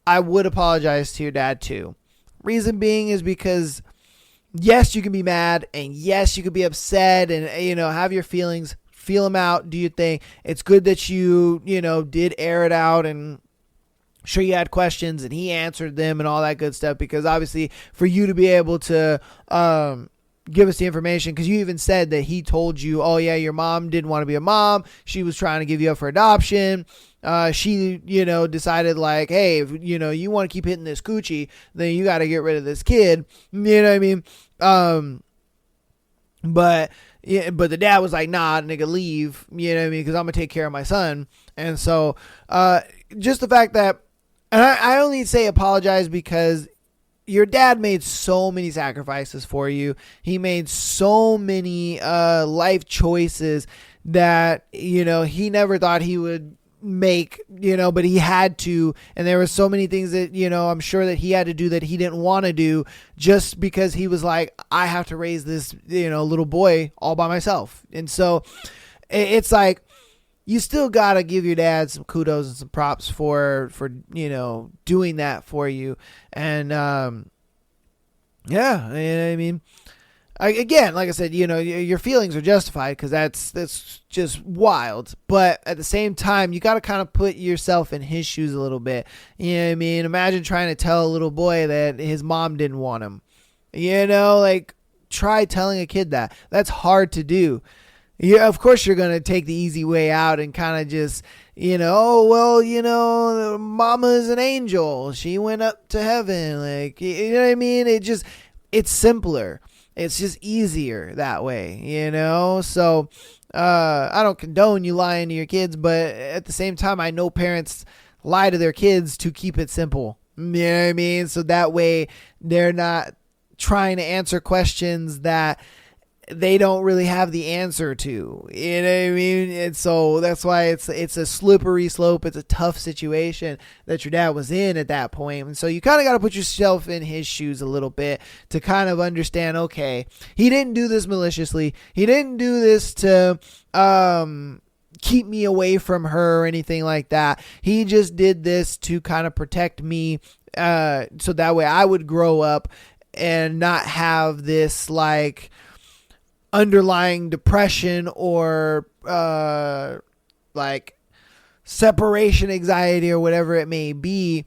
A: I would apologize to your dad too. Reason being is because, yes, you can be mad, and yes, you could be upset, and, have your feelings, feel them out, do your thing. It's good that you, did air it out, and sure, you had questions and he answered them and all that good stuff, because obviously for you to be able to give us the information, because you even said that he told you, oh yeah, your mom didn't want to be a mom, she was trying to give you up for adoption. She decided like, hey, if you want to keep hitting this coochie, then you got to get rid of this kid. You know what I mean? But the dad was like, nah, nigga, leave. You know what I mean? Because I'm gonna take care of my son. And so just the fact that, and I only say apologize because your dad made so many sacrifices for you. He made so many life choices that he never thought he would make, but he had to. And there were so many things that I'm sure that he had to do that he didn't want to do, just because he was like, I have to raise this little boy all by myself. And so it's like, you still gotta give your dad some kudos and some props for doing that for you. And yeah, I mean, again, like I said, your feelings are justified, because that's just wild. But at the same time, you got to kind of put yourself in his shoes a little bit. You know what I mean? Imagine trying to tell a little boy that his mom didn't want him. Like, try telling a kid that. That's hard to do. Yeah, of course you're going to take the easy way out and kind of just, mama's an angel. She went up to heaven. Like, you know what I mean? It's simpler. It's just easier that way, So I don't condone you lying to your kids, but at the same time, I know parents lie to their kids to keep it simple. You know what I mean? So that way they're not trying to answer questions that they don't really have the answer to. You know what I mean? And so that's why it's a slippery slope. It's a tough situation that your dad was in at that point. And so you kind of got to put yourself in his shoes a little bit to kind of understand, okay, he didn't do this maliciously. He didn't do this to keep me away from her or anything like that. He just did this to kind of protect me, so that way I would grow up and not have this like underlying depression or like separation anxiety or whatever it may be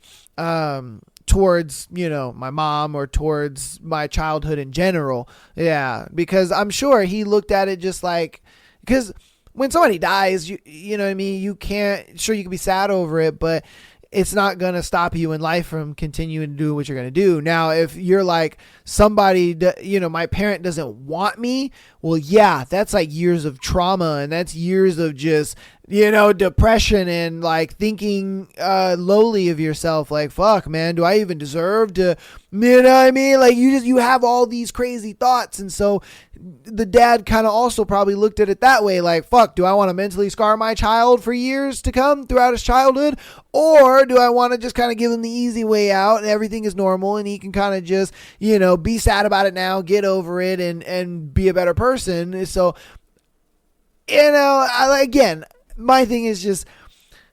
A: towards my mom or towards my childhood in general. Yeah, because I'm sure he looked at it just like, because when somebody dies, you know what I mean, you can't, sure, you can be sad over it, but it's not going to stop you in life from continuing to do what you're going to do. Now, if you're like somebody, my parent doesn't want me, well, yeah, that's like years of trauma, and that's years of just, depression and like thinking lowly of yourself. Like, fuck, man, do I even deserve to, you know what I mean? Like, you have all these crazy thoughts. And so the dad kind of also probably looked at it that way. Like, fuck, do I want to mentally scar my child for years to come throughout his childhood? Or do I want to just kind of give him the easy way out and everything is normal and he can kind of just, be sad about it now, get over it, and be a better person. So, again, my thing is just,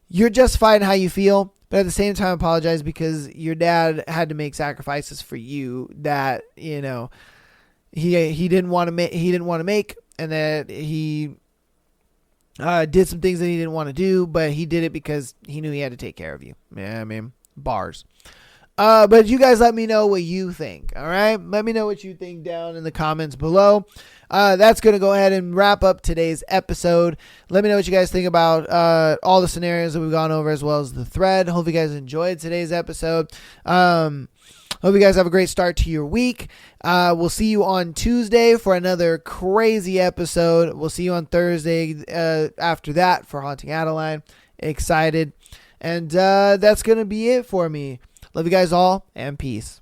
A: you're justified in how you feel, but at the same time, apologize, because your dad had to make sacrifices for you that, he didn't want to make, and that he did some things that he didn't want to do, but he did it because he knew he had to take care of you. Yeah, I mean, bars. But you guys let me know what you think. All right. Let me know what you think down in the comments below. That's going to go ahead and wrap up today's episode. Let me know what you guys think about all the scenarios that we've gone over, as well as the thread. Hope you guys enjoyed today's episode. Hope you guys have a great start to your week. We'll see you on Tuesday for another crazy episode. We'll see you on Thursday after that for Haunting Adeline. Excited. And that's going to be it for me. Love you guys all, and peace.